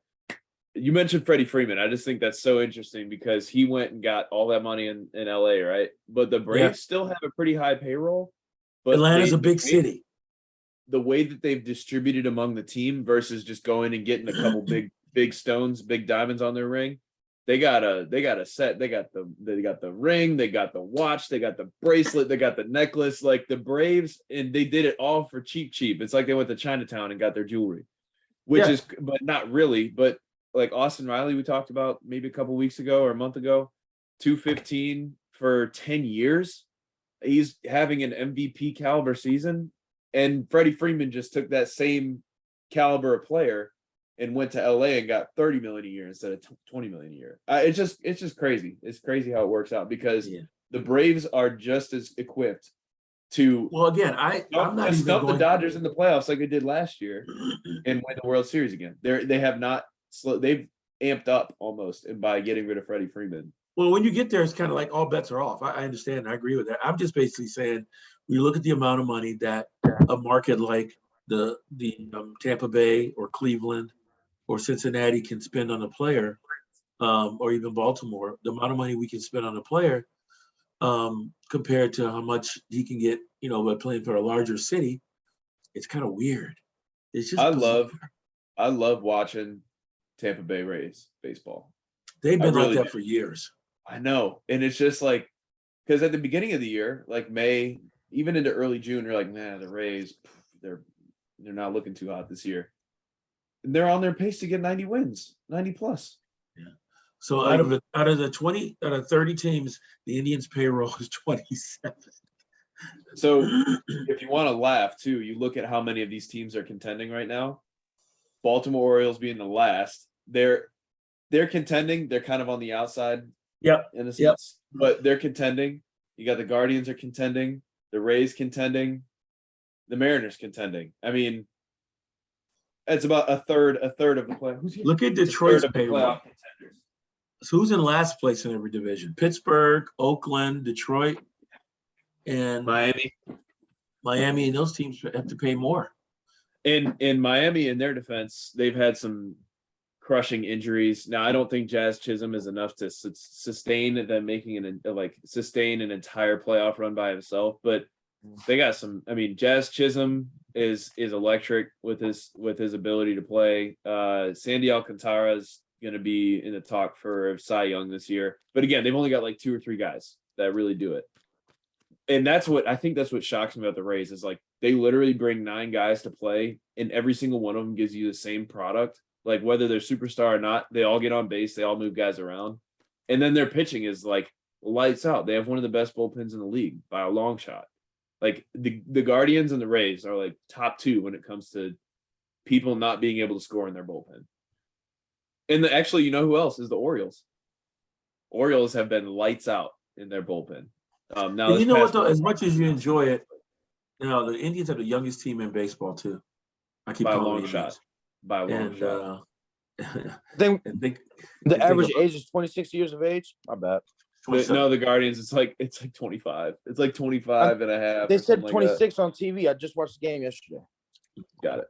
You mentioned Freddie Freeman. I just think that's so interesting because he went and got all that money in LA, right? But the Braves still have a pretty high payroll. But Atlanta's a big city. The way that they've distributed among the team versus just going and getting a couple big stones, big diamonds on their ring. They got a set. They got the ring, they got the watch, they got the bracelet, they got the necklace. Like the Braves, and they did it all for cheap. It's like they went to Chinatown and got their jewelry, which is, but not really. But like Austin Riley, we talked about maybe a couple weeks ago or a month ago, 215 for 10 years. He's having an MVP caliber season, and Freddie Freeman just took that same caliber of player and went to LA and got 30 million a year instead of 20 million a year. It's just crazy. It's crazy how it works out because the Braves are just as equipped to. Well, again, I'm not even stump going the Dodgers in the playoffs like they did last year and win the World Series again. They have not. They've amped up almost by getting rid of Freddie Freeman. Well, when you get there, it's kind of like all bets are off. I understand. I agree with that. I'm just basically saying, when you look at the amount of money that a market like the Tampa Bay or Cleveland or Cincinnati can spend on a player, or even Baltimore, the amount of money we can spend on a player compared to how much he can get, by playing for a larger city, it's kind of weird. It's just I love watching Tampa Bay Rays baseball. They've been like that for years. I know. And it's just like, because at the beginning of the year, like May, even into early June, you're like, nah, the Rays, they're not looking too hot this year. And they're on their pace to get 90 wins, 90 plus. Yeah. So out of the 30 teams, the Indians' payroll is 27. So if you want to laugh too, you look at how many of these teams are contending right now. Baltimore Orioles being the last, they're contending. They're kind of on the outside. Yep. In a sense, but they're contending. You got the Guardians are contending, the Rays contending, the Mariners contending. I mean, it's about a third of the play. Look at Detroit's payroll. So who's in last place in every division? Pittsburgh, Oakland, Detroit, and Miami, and those teams have to pay more. In Miami, in their defense, they've had some crushing injuries. Now, I don't think Jazz Chisholm is enough to sustain an entire playoff run by himself, but they got some. I mean, Jazz Chisholm is electric with his ability to play. Sandy Alcantara is going to be in the talk for Cy Young this year, but again, they've only got like 2 or 3 guys that really do it. And that's what shocks me about the Rays is like they literally bring 9 guys to play, and every single one of them gives you the same product. Like whether they're superstar or not, they all get on base, they all move guys around. And then their pitching is like lights out. They have one of the best bullpens in the league by a long shot. Like the Guardians and the Rays are like top two when it comes to people not being able to score in their bullpen. And actually, you know who else is the Orioles? Orioles have been lights out in their bullpen. Now And this you know what past though? week- As much as you enjoy it, the Indians are the youngest team in baseball too. I keep by a calling long the shot. Indians. By a long And shot. I think I think the think average about- age is 26 years of age. My bad. No, the Guardians, it's like 25. It's like 25 and a half. They or said something like that. 26 on TV. I just watched the game yesterday. Got it.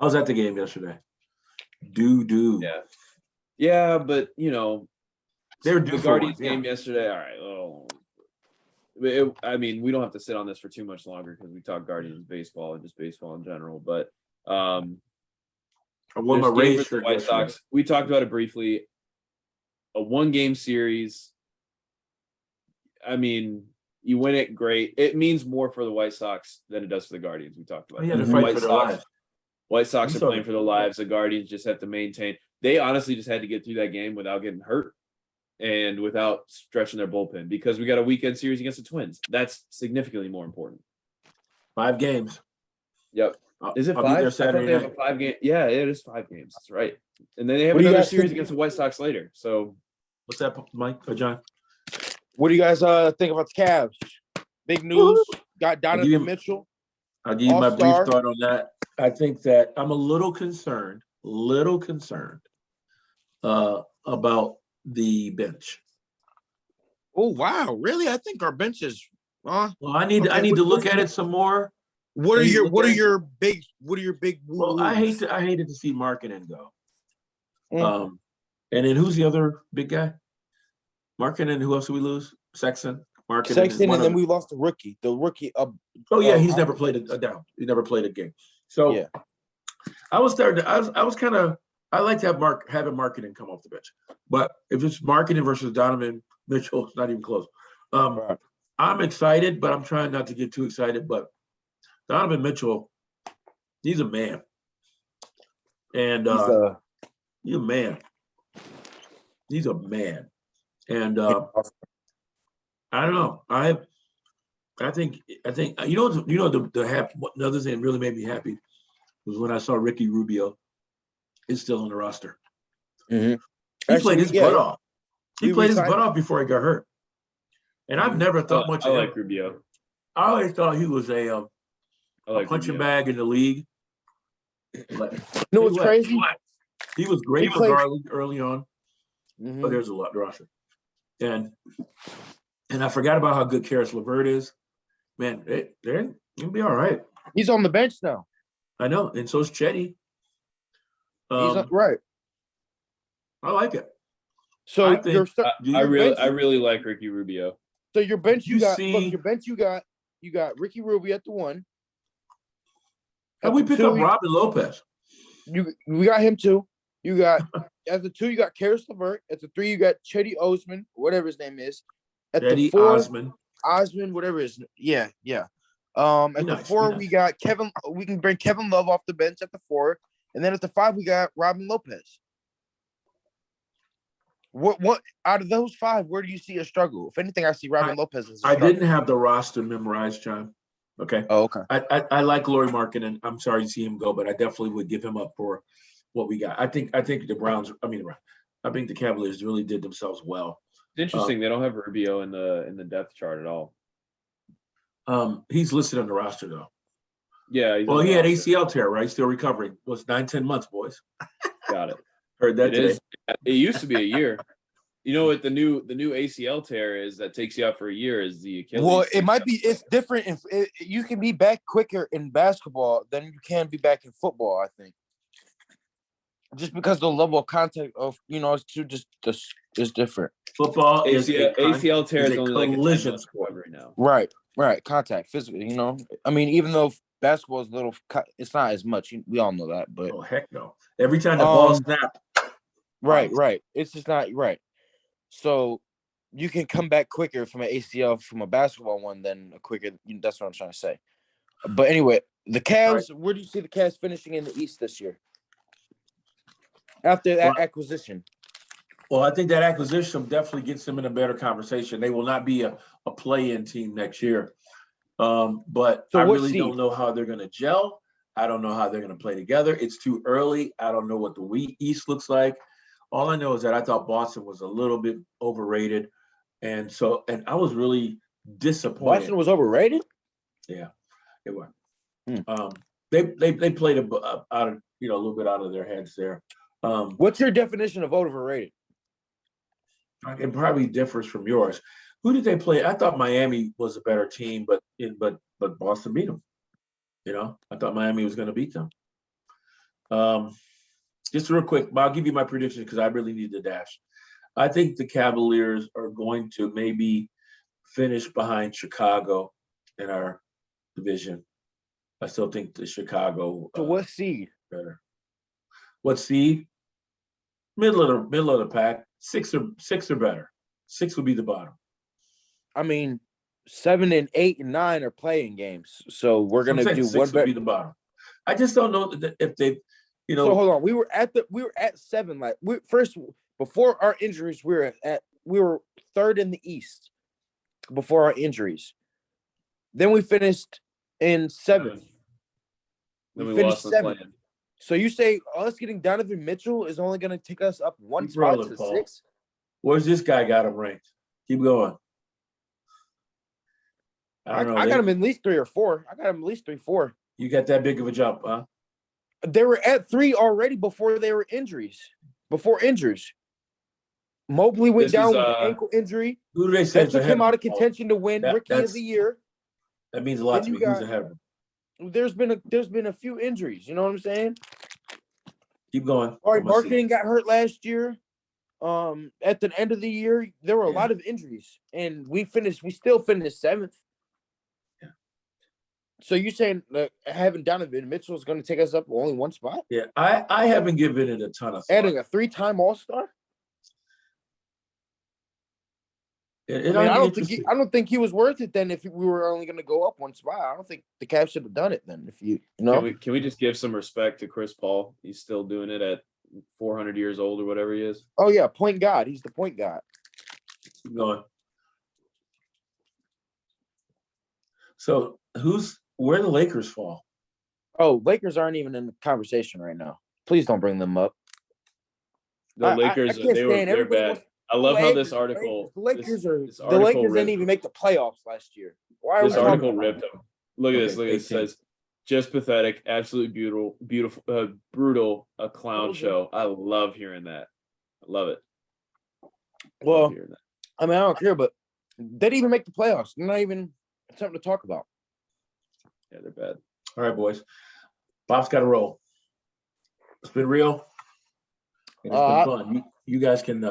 I was at the game yesterday. Do. Yeah. Yeah, but They're the due for Guardians one, yeah. game yesterday. All right. Oh, I mean, we don't have to sit on this for too much longer because we talk Guardians baseball and just baseball in general. But I won my this game Rays versus the shirt White yesterday. Sox. We talked about it briefly. A 1-game series. I mean, you win it, great. It means more for the White Sox than it does for the Guardians. We talked about They had that. to fight White for their Sox, lives. White Sox You are saw playing that. for their lives. The Guardians just have to maintain. They honestly just had to get through that game without getting hurt and without stretching their bullpen because we got a weekend series against the Twins. That's significantly more important. 5 games. Yep. Is it I'll 5? be there I thought Saturday they have night. a 5-game. Yeah, it is 5 games. That's right. And then they have What do you another guys series think- against the White Sox later. So What's that, Mike or John? What do you guys think about the Cavs? Big news. Got Donovan you- Mitchell. I'll give you my brief All-star. thought on that. I think that I'm a little concerned about the bench. Oh wow, really? I think our bench is. Well, I need Okay, to what- look at it some more. What are Hey, your look What are at- your big Well, I woo-woos? hated to see Markkinen go. Mm. And then who's the other big guy? Markkinen. Who else did we lose? Sexton. Markkinen. Sexton, and then we lost the rookie. The rookie. Oh yeah, he's I- never played a down. He never played a game. So Yeah. I was starting. I was kind of. I like to have having Markkinen come off the bench, but if it's Markkinen versus Donovan Mitchell, it's not even close. Right. I'm excited, but I'm trying not to get too excited. But Donovan Mitchell, he's a man, and he's a man. He's a man, and I don't know. I think the other thing that really made me happy was when I saw Ricky Rubio is still on the roster. Mhm. He played his butt off. He We played his re-signed butt him. off before he got hurt. And I've never thought much I of like him. Rubio. I always thought he was a I like punching Rubio. bag in the league. But You know what's crazy? He was great He for played- Garland early on, Mhm. but there's a lot roster. And I forgot about how good Karis LeVert is. Man, they're gonna be all right. He's on the bench now. I know, and so's Chetty. He's right. I like it. So I think- your I bench- really like Ricky Rubio. so your bench you You got. see- Look, your bench you got Ricky Rubio at the 1. And At we the pick 2, up Robin Lopez. we got him too. You got at the 2 you got Karis LeVert. At the 3 you got Chetty Osman, whatever his name is. At the Eddie 4, Osman. whatever his yeah. At the Nice, 4 nice. we got Kevin. We can bring Kevin Love off the bench at the 4, and then at the 5 we got Robin Lopez. What out of those 5, where do you see a struggle? If anything, I see Robin Lopez as a I struggle. didn't have the roster memorized, John. Okay. Oh, okay. I like Laurie Markkinen. I'm sorry to see him go, but I definitely would give him up for what we got. I think the Browns. I think the Cavaliers really did themselves well. It's interesting they don't have Rubio in the depth chart at all. He's listed on the roster though. Yeah. he's Well, on he the had roster. ACL tear, right? Still recovering. Was 9-10 months, boys. Got it. Heard that It today. is. It used to be a year. You know what the new ACL tear is that takes you out for a year is the Achilles. Well, it might be. It's different. If you can be back quicker in basketball than you can be back in football, I think. Just because the level of contact of it's is different. Football is ACL tear is is a only like a 10 collision month sport. recovery now. Right. Contact physically. I mean, even though basketball is a little, it's not as much. We all know that, but Oh heck no! Every time the ball snapped, right. It's just not right. So you can come back quicker from an ACL from a basketball one than a quicker. That's what I'm trying to say. But anyway, the Cavs. Where do you see the Cavs finishing in the East this year? After that acquisition, Well, I think that acquisition definitely gets them in a better conversation. They will not be a play-in team next year. But So I what really seed? don't know how they're gonna gel. I don't know how they're gonna play together. It's too early. I don't know what the East looks like. All I know is that I thought Boston was a little bit overrated. And I was really disappointed. Boston was overrated? Yeah, they were. Hmm. They played out of a little bit out of their heads there. What's your definition of overrated? It probably differs from yours. Who did they play? I thought Miami was a better team, but Boston beat them. I thought Miami was going to beat them. Just real quick, but I'll give you my prediction because I really need the dash. I think the Cavaliers are going to maybe finish behind Chicago in our division. I still think the Chicago. So what seed? Better. What seed? Middle of the pack. Six or better. 6 would be the bottom. I mean, 7 and 8 and 9 are playing games, so we're gonna do 6 one would better. be the bottom. I just don't know if they, So hold on, we were at 7. Like before our injuries, we were 3rd in the East before our injuries. Then we finished in 7th. Then we finished lost the 7th. plan. So you say us getting Donovan Mitchell is only going to take us up one Keep spot rolling, to Paul. 6? Where's this guy got him ranked? Keep going. I don't know. I got him at least 3 or 4. I got him at least 3, 4. You got that big of a jump, huh? They were at 3 already before they were injuries. Before injuries. Mobley went This down is, with an ankle injury. Who do they say That is took ahead him of out of him, Paul? contention to win Rookie of the Year. That means a lot Then to me. you Who's got- ahead of him? There's been a few injuries. You know what I'm saying? Keep going. All right, I'm gonna see. marketing got hurt last year. At the end of the year, there were a Yeah. lot of injuries, and we still finished 7th. Yeah. So you saying that having Donovan Mitchell is going to take us up only one spot? Yeah, I haven't given it a ton of thought. Adding a 3-time All-Star? It I mean, ought to I be don't interesting. think he was worth it then if we were only going to go up one spot. I don't think the Cavs should have done it then. If you know, Can we just give some respect to Chris Paul? He's still doing it at 400 years old or whatever he is. oh yeah, point guard. He's the point guard. Keep going. So where the Lakers fall? Oh, Lakers aren't even in the conversation right now. Please don't bring them up. The Lakers, can't they're stand everybody bad. wants- I love how this Lakers, article. The Lakers this the article Lakers didn't ripped even them. make the playoffs last year. Why are This we talking article about ripped that? them. Look at this. Okay, Look at this. It 18. says just pathetic, absolutely beautiful, brutal, a clown Those are- show. I love hearing that. I love it. Well, Love hearing that. I mean, I don't care, but they didn't even make the playoffs. They're not even something to talk about. Yeah, they're bad. All right, boys. Bob's got to roll. It's been real. And it's been fun. You guys can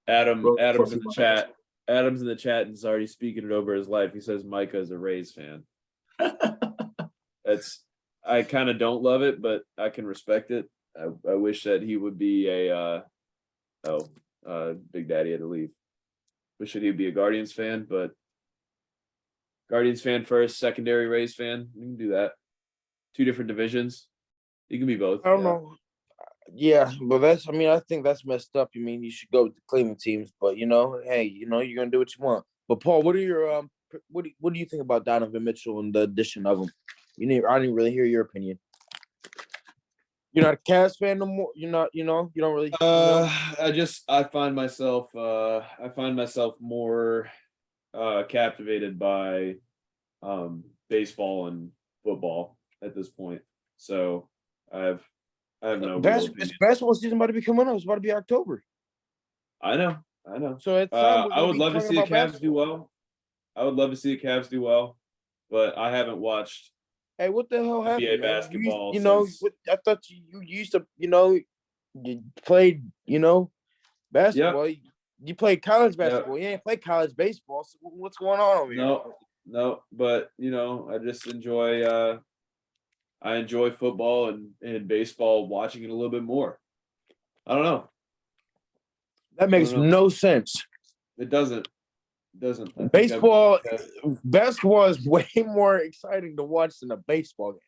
Adam's for in a the few chat. Adam's in the chat and is already speaking it over his life. He says Micah is a Rays fan. I kind of don't love it, but I can respect it. I wish that he would be Big Daddy had to leave. Wish that he'd be a Guardians fan, but Guardians fan first, secondary Rays fan. You can do that. 2 different divisions. You can be both. I don't know. Yeah, but I think that's messed up. You mean you should go with the Cleveland teams, but hey, you're gonna do what you want. But Paul, what are your what do you think about Donovan Mitchell and the addition of him? I didn't really hear your opinion. You're not a Cavs fan no more. You're not. You don't really. I find myself more captivated by baseball and football at this point. So I have no real opinion. Basketball season about to be coming up. It's about to be October. I know. So it's I would love to see the Cavs do well. I would love to see the Cavs do well, but I haven't watched. Hey, what the hell happened? NBA man? basketball since- I thought you used to, you played, basketball. You played college basketball. You ain't played college baseball. So what's going on over here? No, but I just enjoy. I enjoy football and baseball, watching it a little bit more. I don't know. That makes no sense. It doesn't. I think Basketball is way more exciting to watch than a baseball game.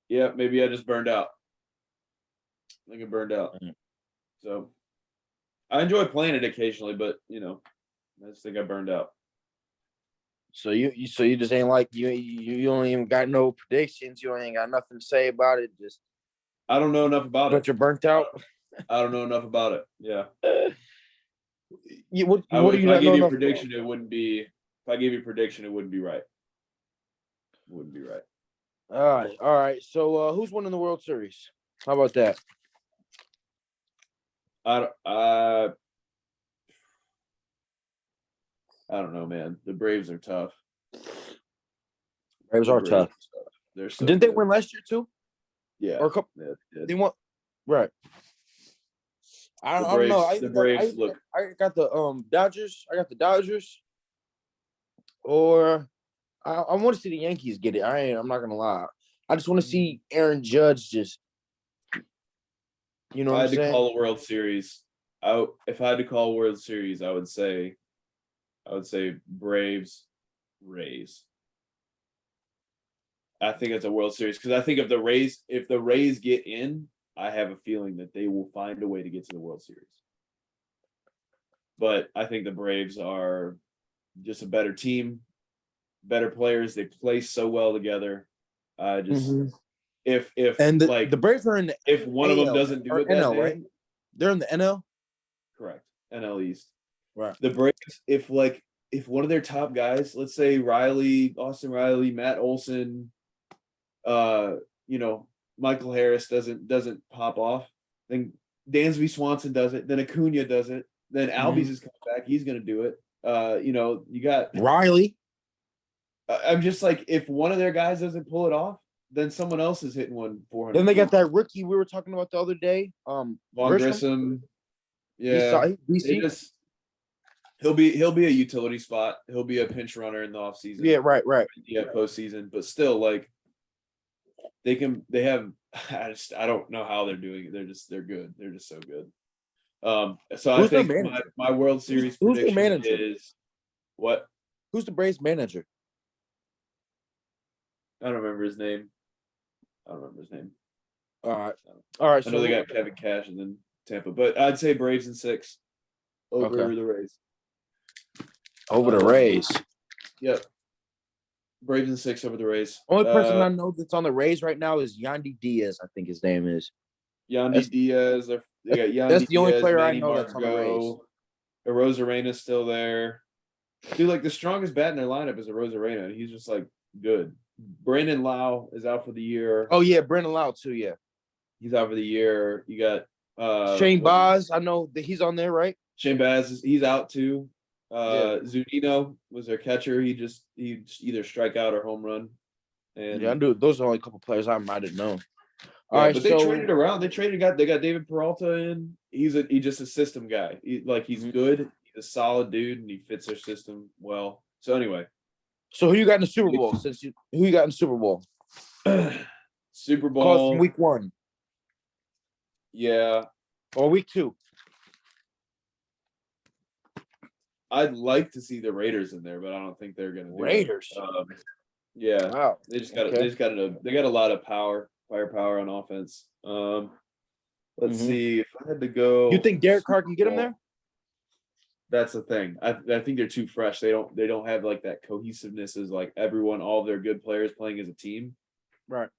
Yeah, maybe I just burned out. I think I burned out. So I enjoy playing it occasionally, but I just think I burned out. So you just ain't like you don't even got no predictions. You ain't got nothing to say about it. Just I don't know enough about but it. you're burnt out. I don't know enough about it. Yeah. What I what would, do if you I not know gave you a enough about? prediction, it wouldn't be. If I gave you a prediction, it wouldn't be right. It wouldn't be right. All right. So who's winning the World Series? How about that? I don't know, man. The Braves are tough. Braves The are Braves tough. They're so Didn't they good. win last year too? Yeah. Or a couple? Yeah, they They did. won. Right. I don't know. The Braves look. I got the Dodgers. I got the Dodgers. Or I want to see the Yankees get it. I'm not gonna lie. I just want to see Aaron Judge just. You know If what I I'm had to saying? call a World Series, if I had to call a World Series, I would say Braves, Rays. I think it's a World Series because I think if the Rays get in, I have a feeling that they will find a way to get to the World Series. But I think the Braves are just a better team, better players. They play so well together. Just Mhm. if And like the Braves are in the if one of them AL doesn't do or it that NL, day, right? They're in the NL. correct. NL East. Right. The Braves, if one of their top guys, let's say Austin Riley, Matt Olson, uh, Michael Harris doesn't pop off, then Dansby Swanson does it, then Acuna does it, then Albies is coming back, he's gonna do it. You got Riley. I'm just like, if one of their guys doesn't pull it off, then someone else is hitting one 400. Then they got that rookie we were talking about the other day. Vaughn Grisham. Grissom. Yeah, BC. he'll be a utility spot. He'll be a pinch runner in the offseason. Yeah, right. Yeah, postseason, but still, like they have. I don't know how they're doing it. They're good. They're just so good. So Who's I their think manager? my World Series Who's their prediction manager? is what? Who's the Braves manager? I don't remember his name. All right. I know they got Kevin Cash and then Tampa, but I'd say Braves in 6 over the Rays. Over the Rays. Yep. Braves in 6 over the Rays. Only person I know that's on the Rays right now is Yandy Diaz. I think his name is. Yandy Diaz. They got Yandy That's the only Diaz, player Manny I know that's on the Rays. Margot. Arozarena's still there. Dude, like the strongest bat in their lineup is Arozarena, and he's just like good. Brandon Lau is out for the year. Oh yeah, Brendan Lau too. Yeah, He's out for the year. You got Shane Baz. I know that he's on there, right? Shane Baz, he's out too. Zunino was their catcher. He either strike out or home run. And Yeah, I do. Those are only a couple players I might have known. All right, but they traded around. They got David Peralta in. He's just a system guy. He's good. He's a solid dude, and he fits their system well. So anyway, so who you got in the Super Bowl? Who you got in the Super Bowl? Super Bowl. Call from week 1. Yeah. Or week 2. I'd like to see the Raiders in there, but I don't think they're going to do Raiders. Yeah. Wow. They got a lot of firepower on offense. Let's see if I had to go. You think Derek Carr can get him there? That's the thing. I think they're too fresh. They don't have like that cohesiveness as like all of their good players playing as a team. Right.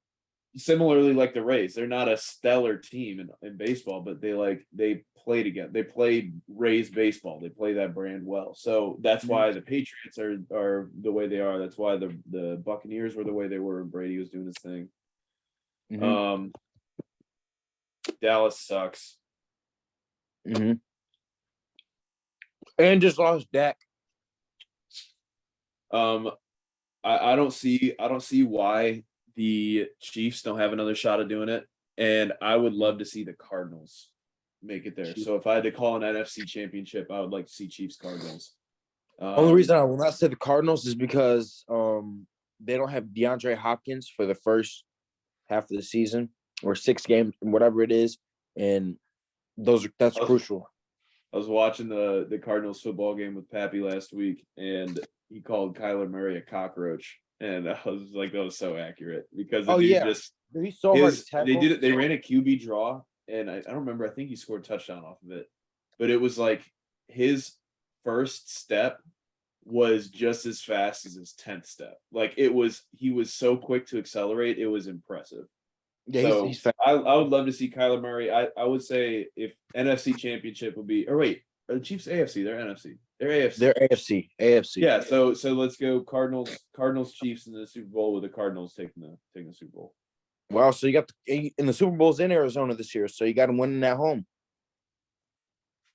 Similarly, like the Rays, they're not a stellar team in baseball, but they play together. They play Rays baseball. They play that brand well. So that's why the Patriots are the way they are. That's why the Buccaneers were the way they were when Brady was doing his thing. Dallas sucks. And just lost Dak. I don't see why the Chiefs don't have another shot at doing it, and I would love to see the Cardinals make it there. So if I had to call an NFC championship, I would like to see Chiefs Cardinals. Only reason I will not say the Cardinals is because they don't have DeAndre Hopkins for the first half of the season or 6 games, whatever it is, and that's crucial. I was watching the Cardinals football game with Pappy last week, and he called Kyler Murray a cockroach, and I was like, that was so accurate because he's so hard to tackle. They ran a QB draw, and I don't remember. I think he scored a touchdown off of it, but it was like his first step was just as fast as his 10th step. Like he was so quick to accelerate. It was impressive. Yeah, So he's fast. I would love to see Kyler Murray. I would say if NFC Championship would be, or wait, are the Chiefs AFC? They're NFC. They're AFC. They're AFC. Yeah. So let's go Cardinals Chiefs in the Super Bowl with the Cardinals taking the Super Bowl. Wow. So you got in the Super Bowl's in Arizona this year, so you got them winning at home.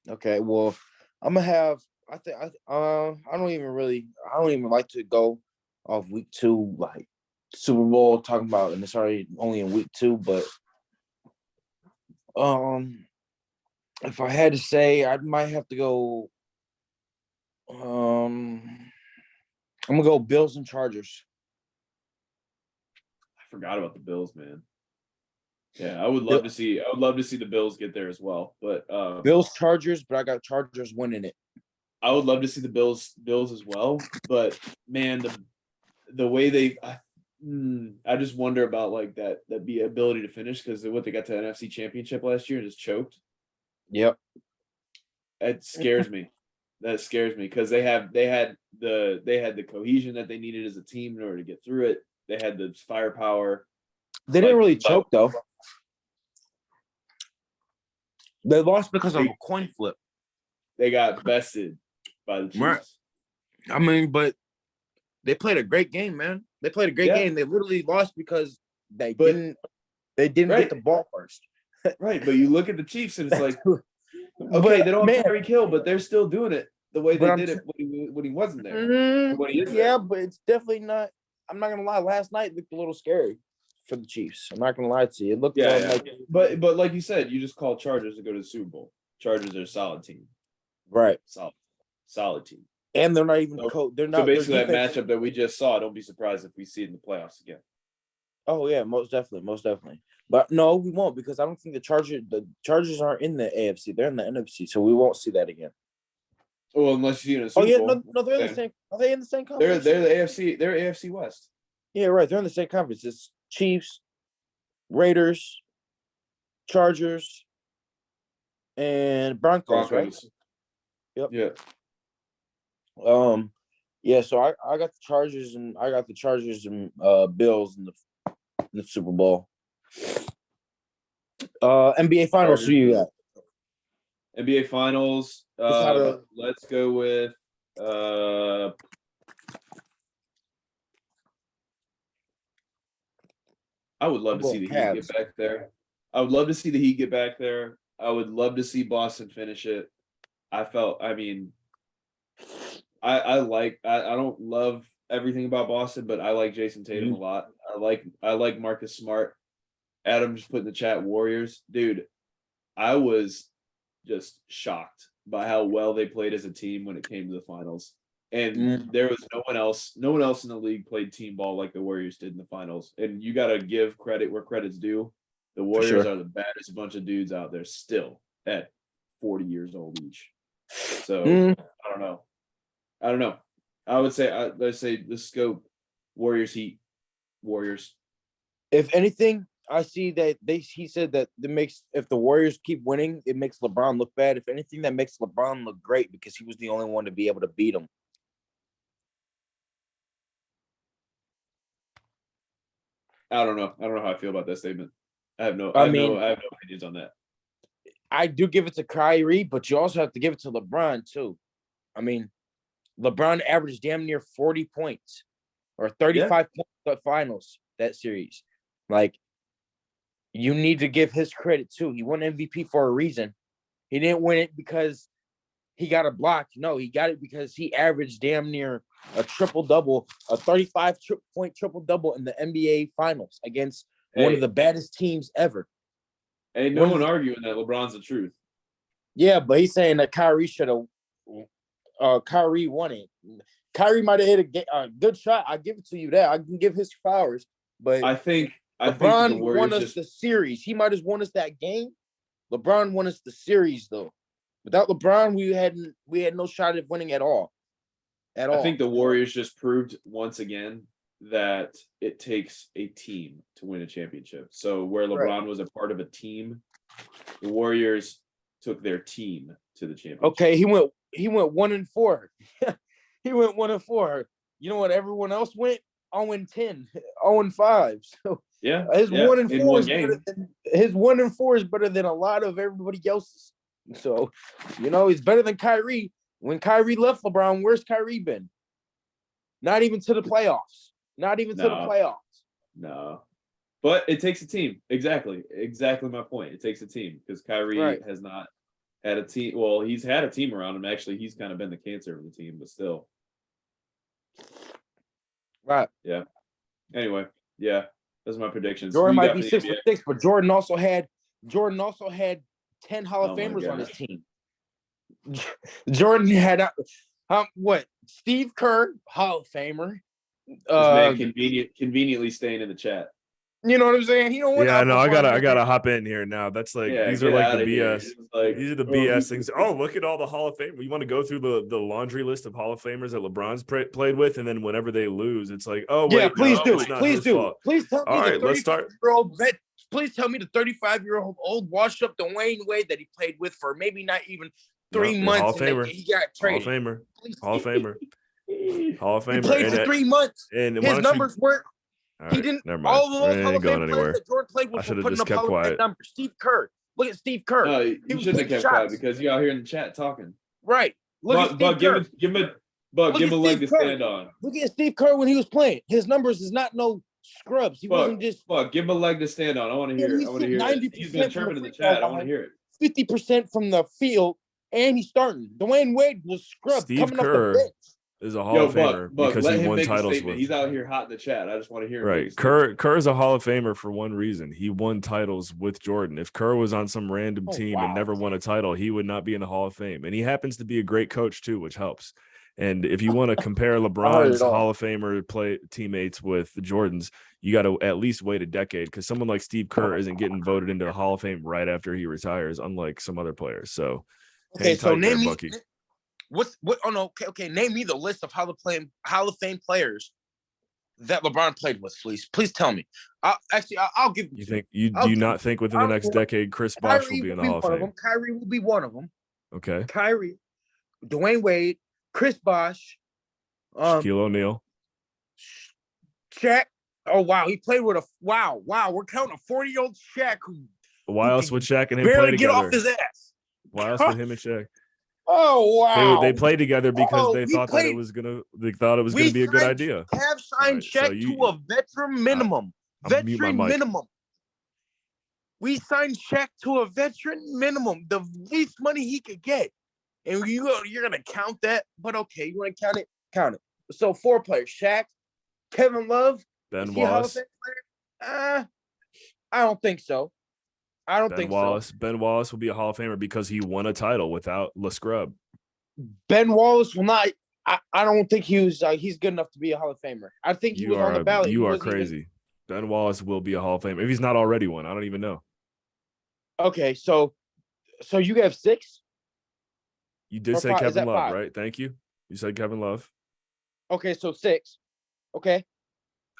Okay. Well, I'm gonna have. I think I don't even like to go off week 2 like Super Bowl talking about, and it's already only in week 2. But if I had to say, I might have to go. I'm gonna go Bills and Chargers. I forgot about the Bills, man. Yeah, I would love to see the Bills get there as well. But Bills Chargers, but I got Chargers winning it. I would love to see the Bills as well. But man, the way I just wonder about like that the ability to finish, because they got to the NFC Championship last year and just choked. Yep. It scares me. That scares me because they had the cohesion that they needed as a team in order to get through it. They had the firepower. They didn't really choke though. They lost because of a coin flip. They got bested by the Chiefs. Right. I mean, but they played a great game, man. They played a great game. They literally lost because they didn't get the ball first. Right, but you look at the Chiefs and it's like, okay, they don't have Tyreek Hill, but they're still doing it the way they did it when he wasn't there. When he is there. But it's definitely not. I'm not gonna lie. Last night looked a little scary for the Chiefs. I'm not gonna lie to you. It looked like, but like you said, you just called Chargers to go to the Super Bowl. Chargers are a solid team. Right. Solid team. And they're not even they're not. So basically, that matchup that we just saw, don't be surprised if we see it in the playoffs again. Oh yeah, most definitely. But no, we won't, because I don't think the Chargers aren't in the AFC. They're in the NFC, so we won't see that again. Well, unless you see it in the Super Bowl. No, they're in the same. Are they in the same conference? They're the AFC. They're AFC West. Yeah, right. They're in the same conference. It's Chiefs, Raiders, Chargers, and Broncos. Right? Yep. Yeah. Yeah. So I got the Chargers and Bills in the Super Bowl. NBA Finals. Chargers. Who you got? NBA Finals. Let's go with I would love to see the Heat get back there. I would love to see the Heat get back there. I would love to see Boston finish it. I don't love everything about Boston, but I like Jason Tatum a lot. I like Marcus Smart. Adam just put in the chat Warriors. Dude, I was just shocked by how well they played as a team when it came to the finals. And there was no one else in the league played team ball like the Warriors did in the finals. And you got to give credit where credit's due. The Warriors are the baddest bunch of dudes out there still at 40 years old each. So I don't know. I would say, let's say the scope, Warriors, Heat, Warriors. If anything, I see that he said that if the Warriors keep winning, it makes LeBron look bad. If anything, that makes LeBron look great because he was the only one to be able to beat him. I don't know how I feel about that statement. I have no opinions on that. I do give it to Kyrie, but you also have to give it to LeBron too. I mean, LeBron averaged damn near 40 points or 35 points in the finals that series. Like, you need to give his credit too. He won MVP for a reason. He didn't win it because he got a block. No, he got it because he averaged damn near a triple-double, a 35-point triple-double in the NBA Finals against one of the baddest teams ever. Ain't no one arguing that LeBron's the truth. Yeah, but he's saying that Kyrie should have Kyrie won it. Kyrie might have hit a good shot. I give it to you that. I can give his flowers. But I think LeBron won us the series. He might have won us that game. LeBron won us the series, though. Without LeBron, we had no shot at winning at all. I think the Warriors just proved once again that it takes a team to win a championship. So where Right. LeBron was a part of a team, the Warriors took their team to the championship. Okay, he went 1-4. He went 1-4. You know what? Everyone else went 0-10, 0-5. So Yeah, his yeah, 1-4 in one is better game. than his 1-4 is better than a lot of everybody else's. So, he's better than Kyrie. When Kyrie left LeBron, where's Kyrie been? Not even to the playoffs. Not even to the No. playoffs. No. But it takes a team. Exactly my point. It takes a team because Kyrie Right. has not had a team. Well, he's had a team around him. Actually, he's kind of been the cancer of the team, but still. Right. Anyway, yeah, those are my predictions. Who Jordan you might got be for the 6 for NBA? 6, but Jordan also had 10 Hall of Oh my Famers on his gosh. team. Jordan had what? Steve Kerr, Hall of Famer. This man Uh, conveniently staying in the chat. you know what I'm saying? He don't want. Yeah, no, I alcohol. gotta hop in here now. That's like Yeah, these are get like outta the here. BS. It's like, These are the BS things. Oh, look at all the Hall of Fame. You want to go through the laundry list of Hall of Famers that LeBron's played with, and then whenever they lose, it's like, oh wait, Yeah, please no, do. it's not Please his do. fault. Please tell me All the right, let's start. 35-year-old vet. Please tell me the 35-year-old old washed up Dwayne Wade that he played with for maybe not even 3 No, months. Hall of and then Famer. he got Hall of traded. Famer. Please. Hall of Famer. Hall of He Famer. played for 3 months. and why His don't numbers weren't. All He right, didn't. never mind. All of those We Hall ain't of Fame going players anywhere. that Jordan played I with should were have putting just up kept Hall of Fame quiet. numbers. Steve Kerr. Look at Steve Kerr. No, He you was shouldn't have taking kept quiet shots. because you out here in the chat talking. Right. Look at But Steve Kerr. give him Look a at leg to Steve Kerr. stand on. Look at Steve Kerr when he was playing. His numbers is not no scrubs. He wasn't just Give him a leg to stand on. I want to hear it. I want to hear it. He's been 90% chirping in the from the free chat. throw I want to hear it. 50% from the field, and he's starting. Dwayne Wade was scrubbed Steve coming off the Kerr bench. is a Hall Yo, of Famer Buck, because let he him won make a titles statement. with. He's out here hot in the chat. I just want to hear him. Make a Right. statement. Kerr is a Hall of Famer for one reason. He won titles with Jordan. If Kerr was on some random Oh, team and wow. never won a title, he would not be in the Hall of Fame. And he happens to be a great coach too, which helps. And if you want to compare LeBron's all. Hall of Famer play teammates with the Jordans, you got to at least wait a decade because someone like Steve Kerr isn't getting voted into the Hall of Fame right after he retires, unlike some other players. So, Okay, hang so tight there, name me Bucky. what? Oh no, okay. Name me the list of Hall of Fame players that LeBron played with, please. Please tell me. I'll give. You think you I'll do you give- not think within the I'll next give- decade Chris Bosh will Kyrie be in the will Hall of one of Fame? them. Kyrie will be one of them. Okay. Kyrie, Dwayne Wade, Chris Bosh, Shaquille O'Neal. Shaq. Oh wow, he played with a wow. We're counting a 40-year-old Shaq who Why else would Shaq and him play barely get together? off his ass. Why else would him and Shaq? Oh wow. They played together because they we thought that it played- was gonna be a good idea. Have signed Alright, so Shaq you- to a veteran minimum. I'll mute my Veteran mic. minimum. We signed Shaq to a veteran minimum, the least money he could get. And you're gonna count that, but okay, you want to count it? Count it. So 4 players: Shaq, Kevin Love, Ben is he a Hall of Wallace. Fame player? I don't think so. I don't Ben think Wallace. Ben Wallace will be a Hall of Famer because he won a title without LeScrub. so. Ben Wallace will not. I don't think he was. He's good enough to be a Hall of Famer. I think he was on the ballot. You He are wasn't even- crazy. Ben Wallace will be a Hall of Famer if he's not already one. I don't even know. Okay, so you have 6. You did Or say 5 is Kevin that Love, 5? right? Thank you. You said Kevin Love. Okay, so 6. Okay.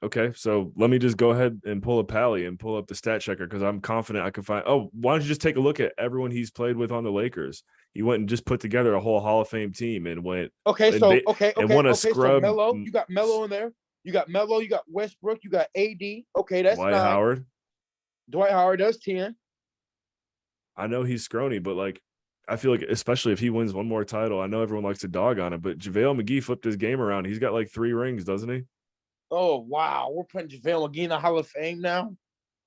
Okay, so let me just go ahead and pull a pally and pull up the stat checker because I'm confident I can find. Oh, why don't you just take a look at everyone he's played with on the Lakers? He went and just put together a whole Hall of Fame team and went. Okay, And so they- okay. and won a So scrub- Melo, you got Melo in there. You got Melo. You got Westbrook. You got AD. Okay, that's Dwight 9. Howard. Dwight Howard does 10. I know he's scrawny, but like I feel like especially if he wins one more title, I know everyone likes to dog on him, but JaVale McGee flipped his game around. He's got like 3 rings, doesn't he? Oh wow, we're putting JaVale McGee in the Hall of Fame now.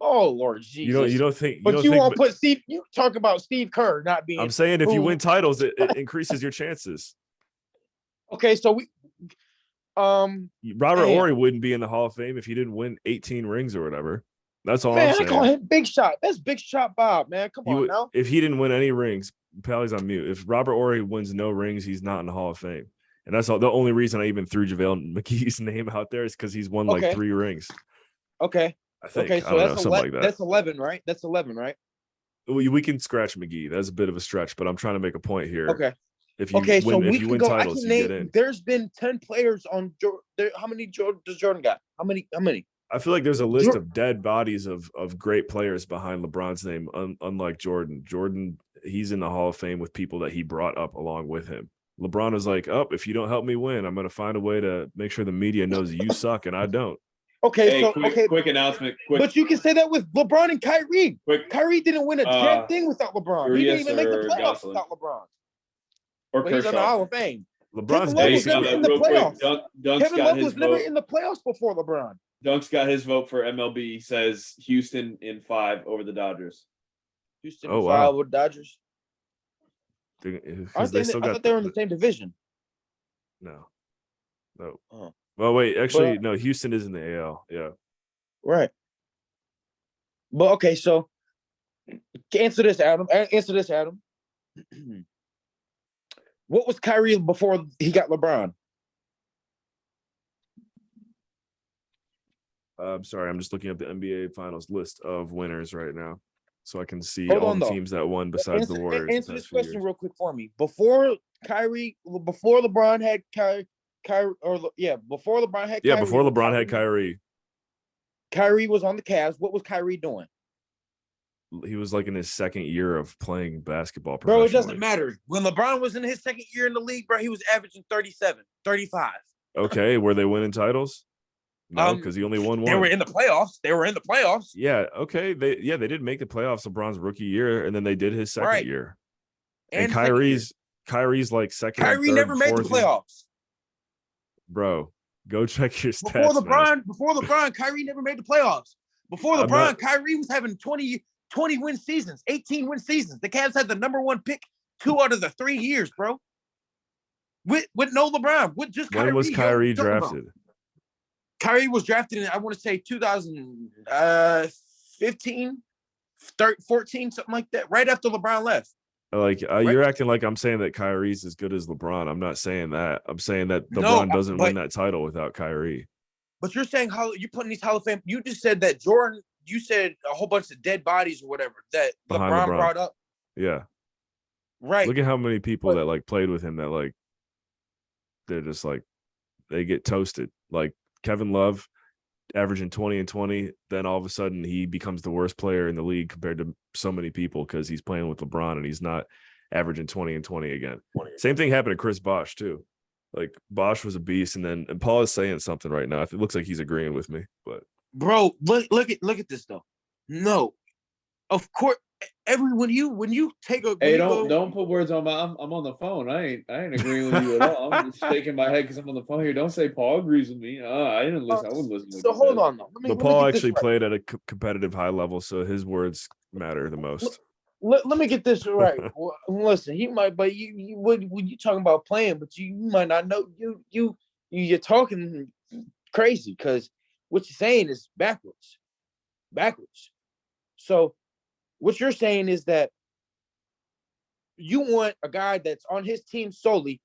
Oh Lord Jesus! You don't think? But don't you think, won't put Steve. You talk about Steve Kerr not being. I'm saying if you who- win titles, it increases your chances. Okay, so we. Robert Damn. Horry wouldn't be in the Hall of Fame if he didn't win 18 rings or whatever. That's all Man, I'm I saying. call him Big Shot. That's Big Shot Bob, man. Come He on would- now. if he didn't win any rings, Pally's on mute. If Robert Horry wins no rings, he's not in the Hall of Fame. And that's all. The only reason I even threw JaVale McGee's name out there is because he's won like Okay. 3 rings. Okay. I think. Okay. I So don't know, that's something like that. That's 11, right? That's 11, right? We can scratch McGee. That's a bit of a stretch, but I'm trying to make a point here. Okay. If you Okay, so win, if we you can win go. I titles, can you get name. in. There's been 10 players on Jordan. How many does Jordan got? How many? I feel like there's a list Jor- of dead bodies of great players behind LeBron's name, unlike Jordan. Jordan, he's in the Hall of Fame with people that he brought up along with him. LeBron is like, oh, if you don't help me win, I'm going to find a way to make sure the media knows you suck and I don't. Okay, Hey, so quick announcement. Quick, but you can say that with LeBron and Kyrie. quick. Kyrie didn't win a damn thing without LeBron. He didn't Urias even make the or playoffs Gosselin? without LeBron. Or But he's in the Kershaw. Hall of Fame. LeBron's Kevin Love Hey, was never basically in the real quick. playoffs. Dunk's Kevin got Love his was never vote. in the playoffs before LeBron. Dunk's got his vote for MLB. He says Houston in 5 over the Dodgers. Houston Oh, and wow. 5 with Dodgers. because they still I got thought they were in the same division. no. Oh. Well, wait, actually, no. Houston is in the AL. Yeah. Right. But okay, so answer this, Adam. What was Kyrie before he got LeBron? I'm sorry, I'm just looking at the NBA Finals list of winners right now, so I can see Hold all on, the though. teams that won besides the Warriors. Answer the this past few question years. real quick for me. Before LeBron had before LeBron had Yeah, Kyrie, before LeBron had Kyrie, Kyrie was on the Cavs. What was Kyrie doing? he was like in his second year of playing basketball Bro, it professionally. doesn't matter. When LeBron was in his second year in the league, bro, he was averaging 37, 35. Okay, were they winning titles? No, because he only won one. They were in the playoffs. Yeah, okay. They did make the playoffs LeBron's rookie year, and then they did his second Right. year. And Kyrie's like second. and Kyrie third, never made the fourth year. playoffs. Bro, go check your stats. Before LeBron, Kyrie never made the playoffs. Before I'm LeBron, not- Kyrie was having 20 win seasons, 18 win seasons. The Cavs had the number 1 pick 2 out of the 3 years, bro. With no LeBron, with just Kyrie. When was Kyrie drafted? Kyrie was drafted in, I want to say 2015, 14, something like that, right after LeBron left. Like you're acting like I'm saying that Kyrie's as good as LeBron. I'm not saying that. I'm saying that LeBron doesn't win that title without Kyrie. But you're saying how you're putting these Hall of Fame. You just said that Jordan. You said a whole bunch of dead bodies or whatever that LeBron brought up. Yeah. Right. Look at how many people that like played with him that like they're just like they get toasted. Like Kevin Love averaging 20 and 20, then all of a sudden he becomes the worst player in the league compared to so many people because he's playing with LeBron and he's not averaging 20 and 20 again. Same thing happened to Chris Bosh too. Like Bosh was a beast, and Paul is saying something right now. It looks like he's agreeing with me, but bro, look at this though. No, of course, when you take a Hey, don't put words on my. I'm on the phone. I ain't agreeing with you at all. I'm just shaking my head because I'm on the phone here. Don't say Paul agrees with me. I didn't listen. I wouldn't listen. So hold on though. But Paul actually played at a competitive high level, so his words matter the most. Let me get this right. Listen, he might, but when you talking about playing, but you might not know. You're talking crazy because what you're saying is backwards. So what you're saying is that you want a guy that's on his team solely.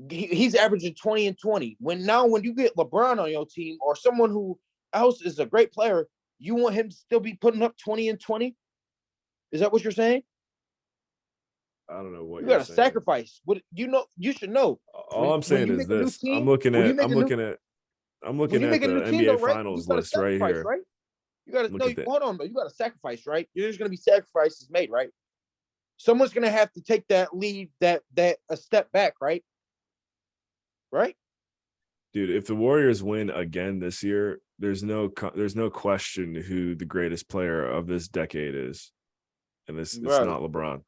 He's averaging 20 and 20. When you get LeBron on your team or someone who else is a great player, you want him to still be putting up 20 and 20. Is that what you're saying? I don't know what you you're got to saying. sacrifice. What you should know. All I'm saying is this: I'm looking at the NBA Finals list right here. Right? You got to hold on, though. You got to sacrifice, right? There's going to be sacrifices made, right? Someone's going to have to take that lead, that a step back, right? Right? Dude, if the Warriors win again this year, there's no question who the greatest player of this decade is, and it's not LeBron.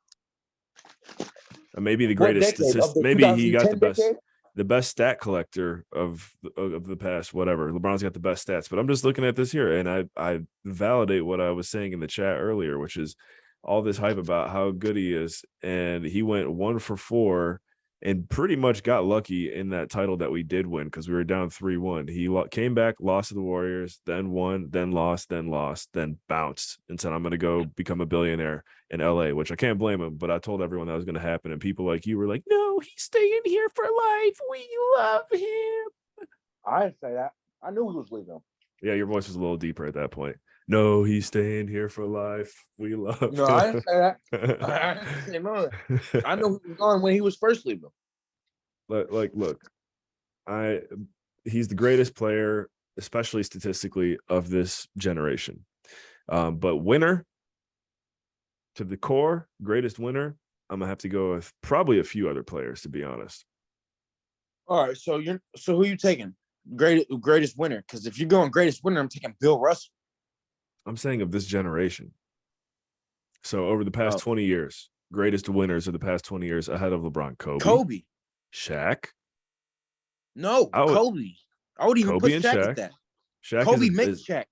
And maybe the greatest maybe he got the best stat collector of the past, whatever. LeBron's got the best stats, but I'm just looking at this here, and I validate what I was saying in the chat earlier, which is all this hype about how good he is, and he went 1 for 4 and pretty much got lucky in that title that we did win because we were down 3-1. He came back, lost to the Warriors, then won, then lost, then bounced and said, I'm going to go become a billionaire in LA, which I can't blame him, but I told everyone that was going to happen. And people like you were like, no, he's staying here for life. We love him. I didn't say that. I knew he was leaving. Yeah, your voice was a little deeper at that point. No, he's staying here for life. We love No, I didn't say that. him. I didn't say none of that. I know he was gone when he was first leaving. Look, he's the greatest player, especially statistically, of this generation. But winner to the core, greatest winner, I'm gonna have to go with probably a few other players, to be honest. All right, so who you taking? Greatest winner? Because if you're going greatest winner, I'm taking Bill Russell. I'm saying of this generation. So over the past Oh. 20 years, greatest winners of the past 20 years ahead of LeBron, Kobe. Shaq. No, Kobe. I would even Kobe put and Shaq Shaq. at that. Shaq Kobe makes Shaq.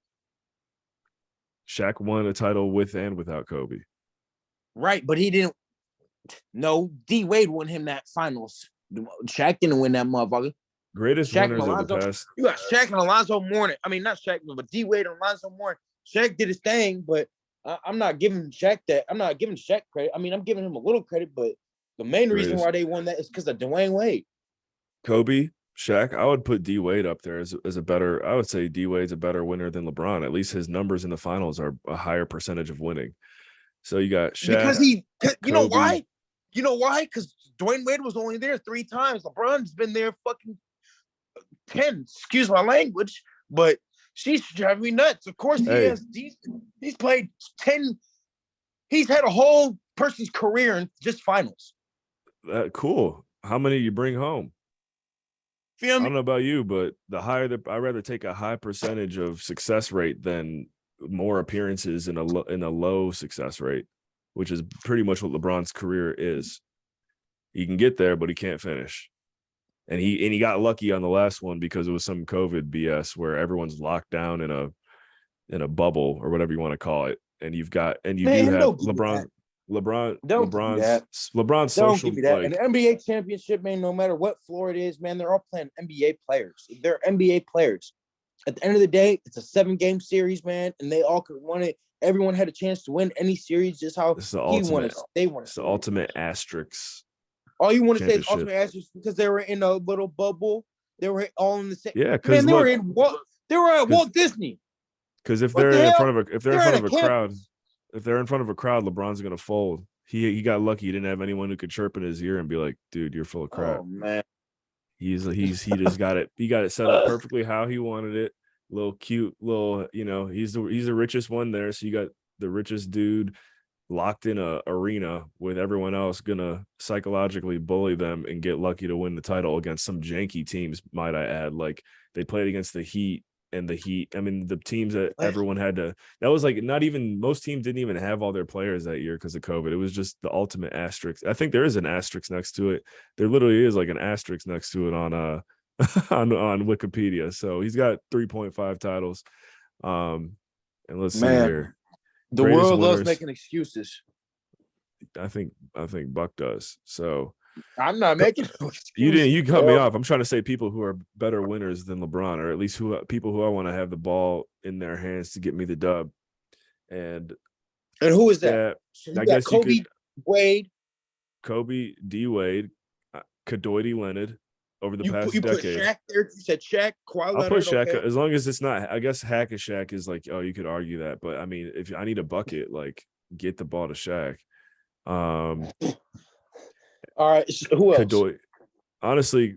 Shaq won a title with and without Kobe. Right, but he didn't. No, D Wade won him that finals. Shaq didn't win that motherfucker. Greatest Shaq winners of the past. You got Shaq and Alonzo Mourning. I mean, not Shaq, but D Wade and Alonzo Mourning. Shaq did his thing, but I'm not giving Shaq that. I'm not giving Shaq credit. I mean, I'm giving him a little credit, but the main reason why they won that is because of Dwayne Wade. Kobe, Shaq. I would put D Wade up there as a better. I would say D Wade's a better winner than LeBron. At least his numbers in the finals are a higher percentage of winning. So you got Shaq. Because you know why? You know why? Because Dwayne Wade was only there 3 times. LeBron's been there fucking 10. Excuse my language, but she's driving me nuts. Of course, he's played 10. He's had a whole person's career in just finals. Cool. How many you bring home? Feel I me? don't know about you, but I'd rather take a high percentage of success rate than more appearances in a low success rate, which is pretty much what LeBron's career is. He can get there, but he can't finish. And he got lucky on the last one because it was some COVID BS where everyone's locked down in a bubble or whatever you want to call it. And you do have LeBron's Don't social, give me that. like, An NBA championship, man, no matter what floor it is, man, they're all playing NBA players. They're NBA players. At the end of the day, it's a 7-game series, man, and they all could win it. Everyone had a chance to win any series, just how he won it. They won it. It's the ultimate asterisk. All you want to say is ultimate asterisk because they were in a little bubble. They were all in the same. Yeah, because they were at Walt Disney. Because if they're in front of a crowd, LeBron's gonna fold. He got lucky. He didn't have anyone who could chirp in his ear and be like, "Dude, you're full of crap." Oh man, he just got it. He got it set up perfectly how he wanted it. Little cute, he's the richest one there. So you got the richest dude locked in a arena with everyone else gonna psychologically bully them and get lucky to win the title against some janky teams, might I add. Like they played against the Heat, and the Heat, I mean, the teams that everyone had to, that was like not even, most teams didn't even have all their players that year because of COVID. It was just the ultimate asterisk. I think there is an asterisk next to it. There literally is like an asterisk next to it on on Wikipedia. So he's got 3.5 titles. And let's see here. The world loves making excuses. I think Buck does. So I'm not making no excuses. You cut me off. I'm trying to say people who are better winners than LeBron, or at least people who I want to have the ball in their hands to get me the dub. And who is that? I guess Kobe, Wade, Kobe, D Wade, Kadoidi Leonard over the past decade. Put Shaq there. You said Shaq, Kawhi Leonard. I'll put Shaq, okay. as long as it's not. I guess Hack of Shaq is like, oh, you could argue that, but I mean, if I need a bucket, like get the ball to Shaq. All right, so who else? Honestly,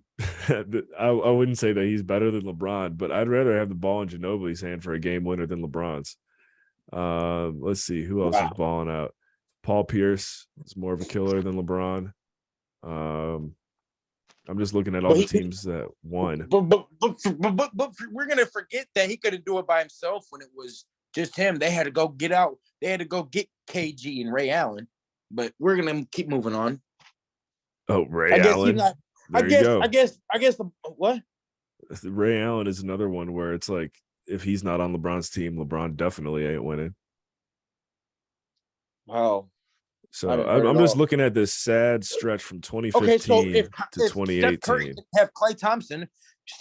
I wouldn't say that he's better than LeBron, but I'd rather have the ball in Ginobili's hand for a game winner than LeBron's. Let's see who else is balling out. Paul Pierce is more of a killer than LeBron. I'm just looking at all the teams that won. But we're gonna forget that he couldn't do it by himself when it was just him. They had to go get out. They had to go get KG and Ray Allen. But we're gonna keep moving on. Oh, Ray Allen. I guess what? Ray Allen is another one where it's like if he's not on LeBron's team, LeBron definitely ain't winning. Wow. So I'm just looking at this sad stretch from 2015 to 2018. Steph Curry have Klay Thompson,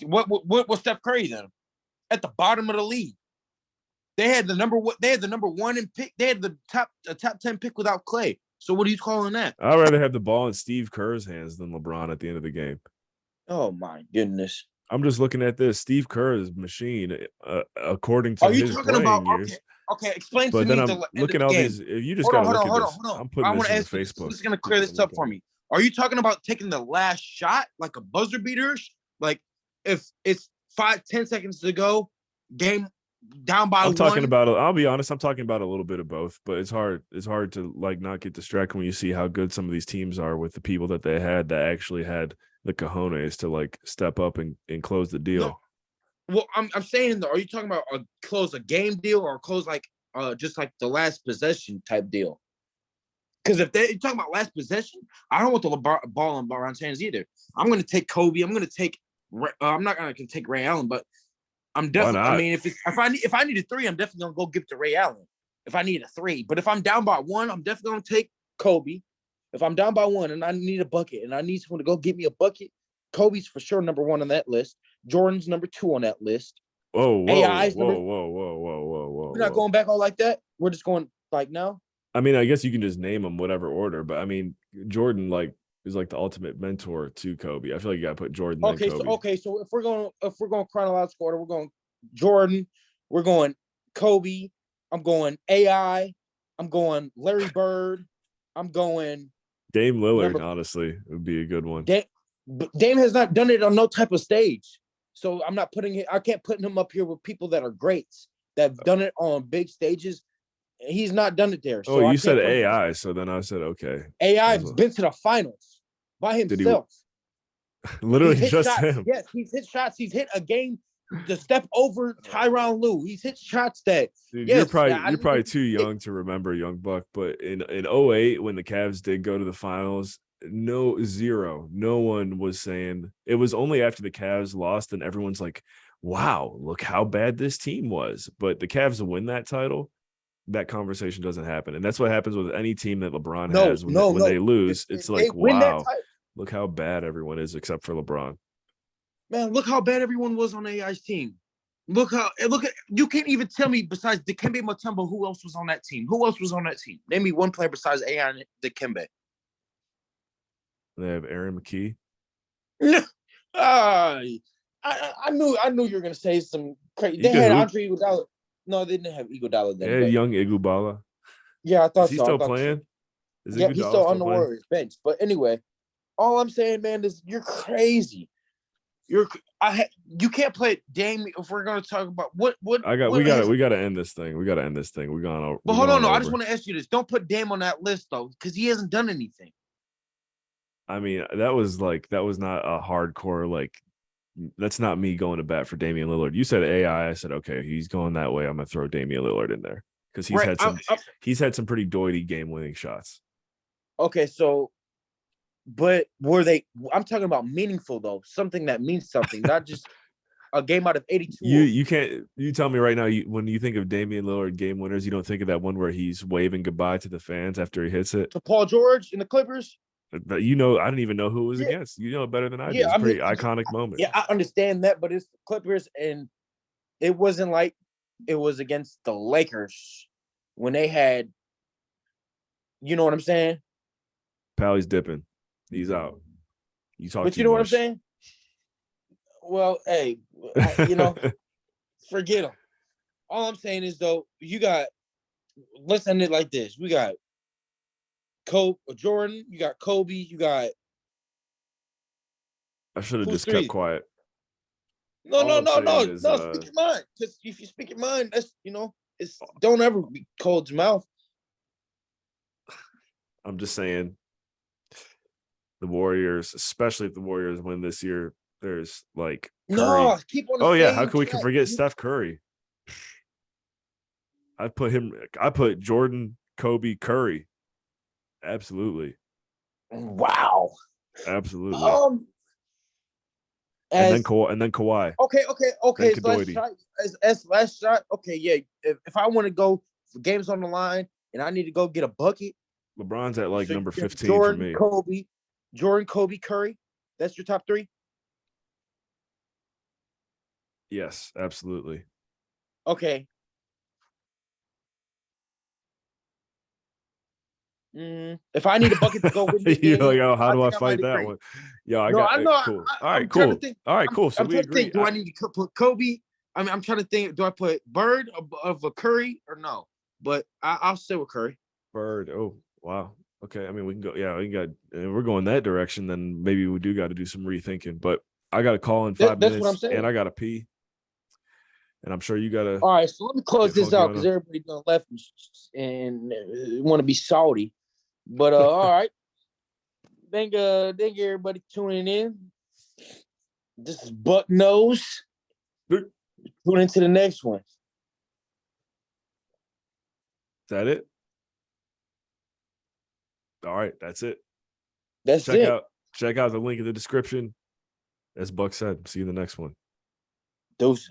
what was Steph Curry then? At the bottom of the league. They had the number one in pick. They had the top 10 pick without Klay. So what are you calling that? I'd rather have the ball in Steve Kerr's hands than LeBron at the end of the game. Oh my goodness. I'm just looking at this. Steve Kerr's machine, according to Are you his talking about? playing Okay, years. okay. Explain to But then me I'm the end of looking the at all game. these. If you just Hold on, gotta hold look on, at hold on, this. hold on. I'm putting I this want to in the ask you. This Facebook. is gonna so clear you this can up look for at it. me. Are you talking about taking the last shot like a buzzer beaters? Like if it's 5-10 seconds to go, game down by I'm talking one. about. I'll be honest. I'm talking about a little bit of both. But it's hard. It's hard to like not get distracted when you see how good some of these teams are with the people that they had that actually had the cojones to like step up and close the deal. No. Well, I'm saying though, are you talking about close a game deal or close like just like the last possession type deal? Because if you're talking about last possession, I don't want the ball in LeBron's hands either. I'm going to take Kobe. I'm going to take. I'm not going to take Ray Allen, but I'm Why definitely. I not? mean, if I need a three, I'm definitely going to go give it to Ray Allen. If I need a three, but if I'm down by one, I'm definitely going to take Kobe. If I'm down by one and I need a bucket and I need someone to go get me a bucket, Kobe's for sure number one on that list. Jordan's number two on that list. Whoa, whoa, AI's whoa, number. whoa, whoa, whoa, whoa, whoa. We're not going back all like that. We're just going like now. I mean, I guess you can just name them whatever order, but I mean, Jordan like is like the ultimate mentor to Kobe. I feel like you got to put Jordan then Okay, Kobe. so if we're going chronological order, we're going Jordan, we're going Kobe, I'm going AI, I'm going Larry Bird, I'm going Dame Lillard, number. honestly, would be a good one. Dame has not done it on no type of stage, so I'm not putting it. I can't put him up here with people that are greats that have done it on big stages. He's not done it there. Oh, So you said AI, so then I said okay. AI's been to the finals by himself. Literally He's hit just shots. him. Yes, he's hit shots. He's hit a game to step over Tyronn Lue. He's hit shots that. Dude, yes, you're probably too young to remember Young Buck, but in 08 when the Cavs did go to the finals, no one was saying. It was only after the Cavs lost and everyone's like, wow, look how bad this team was. But the Cavs win that title, that conversation doesn't happen. And that's what happens with any team that LeBron has when they lose. It's like, wow, look how bad everyone is except for LeBron. Man, look how bad everyone was on AI's team. Look at you can't even tell me besides Dikembe Mutombo who else was on that team. Who else was on that team? Name me one player besides AI and Dikembe. They have Aaron McKee. I knew you were gonna say some crazy. They had Andre Iguodala. No, they didn't have Iguodala then. Yeah, young Iguodala. Yeah, I thought is he still playing? Yeah, he's still on the Warriors bench. But anyway, all I'm saying, man, is you're crazy. You can't play Dame if we're gonna talk about what we gotta end this thing. We're gone over. But hold on, no, I just want to ask you this. Don't put Dame on that list though, because he hasn't done anything. I mean, that was not a hardcore, like, that's not me going to bat for Damian Lillard. You said AI, I said, okay, he's going that way. I'm gonna throw Damian Lillard in there because he's had some pretty doity game-winning shots. Okay, so but were they? I'm talking about meaningful though, something that means something, not just a game out of 82. You can't. You tell me right now. When you think of Damian Lillard game winners, you don't think of that one where he's waving goodbye to the fans after he hits it to Paul George in the Clippers. But I don't even know who it was against. You know it better than I do. It's a pretty iconic moment. Yeah, I understand that, but it's the Clippers, and it wasn't like it was against the Lakers when they had. You know what I'm saying? Pally's dipping. He's out. You talk. But you know what I'm saying? Well, hey, forget him. All I'm saying is though, let's end it like this. We got Jordan, you got Kobe, you got. I should have just kept quiet. No. Speak your mind. Because if you speak your mind, that's it's don't ever be cold your mouth. I'm just saying, the Warriors, especially if the Warriors win this year, there's like Curry. No, keep on. How can we forget Steph Curry? I put Jordan, Kobe, Curry. Absolutely. Wow. Absolutely. And then Kawhi. Okay. Last shot. Okay, yeah. If I want to go for games on the line and I need to go get a bucket, LeBron's at like number 15 for me. Jordan, Kobe, Curry. That's your top three? Yes, absolutely. Okay. If I need a bucket to go with me, You're like, then oh, how do I think fight might that agree. one? Yo, I No, got I know. cool. I- All right, I'm trying to cool. think- All right, cool. So I'm we trying to agree. think. Do I need to put Kobe? I mean, I'm trying to think. Do I put Bird of a Curry or no? But I'll stay with Curry. Bird. Oh, wow. Okay. I mean, we can go. Yeah, we got. We're going that direction. Then maybe we do got to do some rethinking. But I got to call in 5 That's what I'm minutes, saying. and I got to pee. And I'm sure you got to. All right, so let me close Yeah, this out Funky, because everybody done left and want to be salty. But all right, thank everybody tuning in. This is Buck Nose. Is Tune into the next one. that it? All right, that's it. That's Check it. check out the link in the description. As Buck said, see you in the next one. Deuces.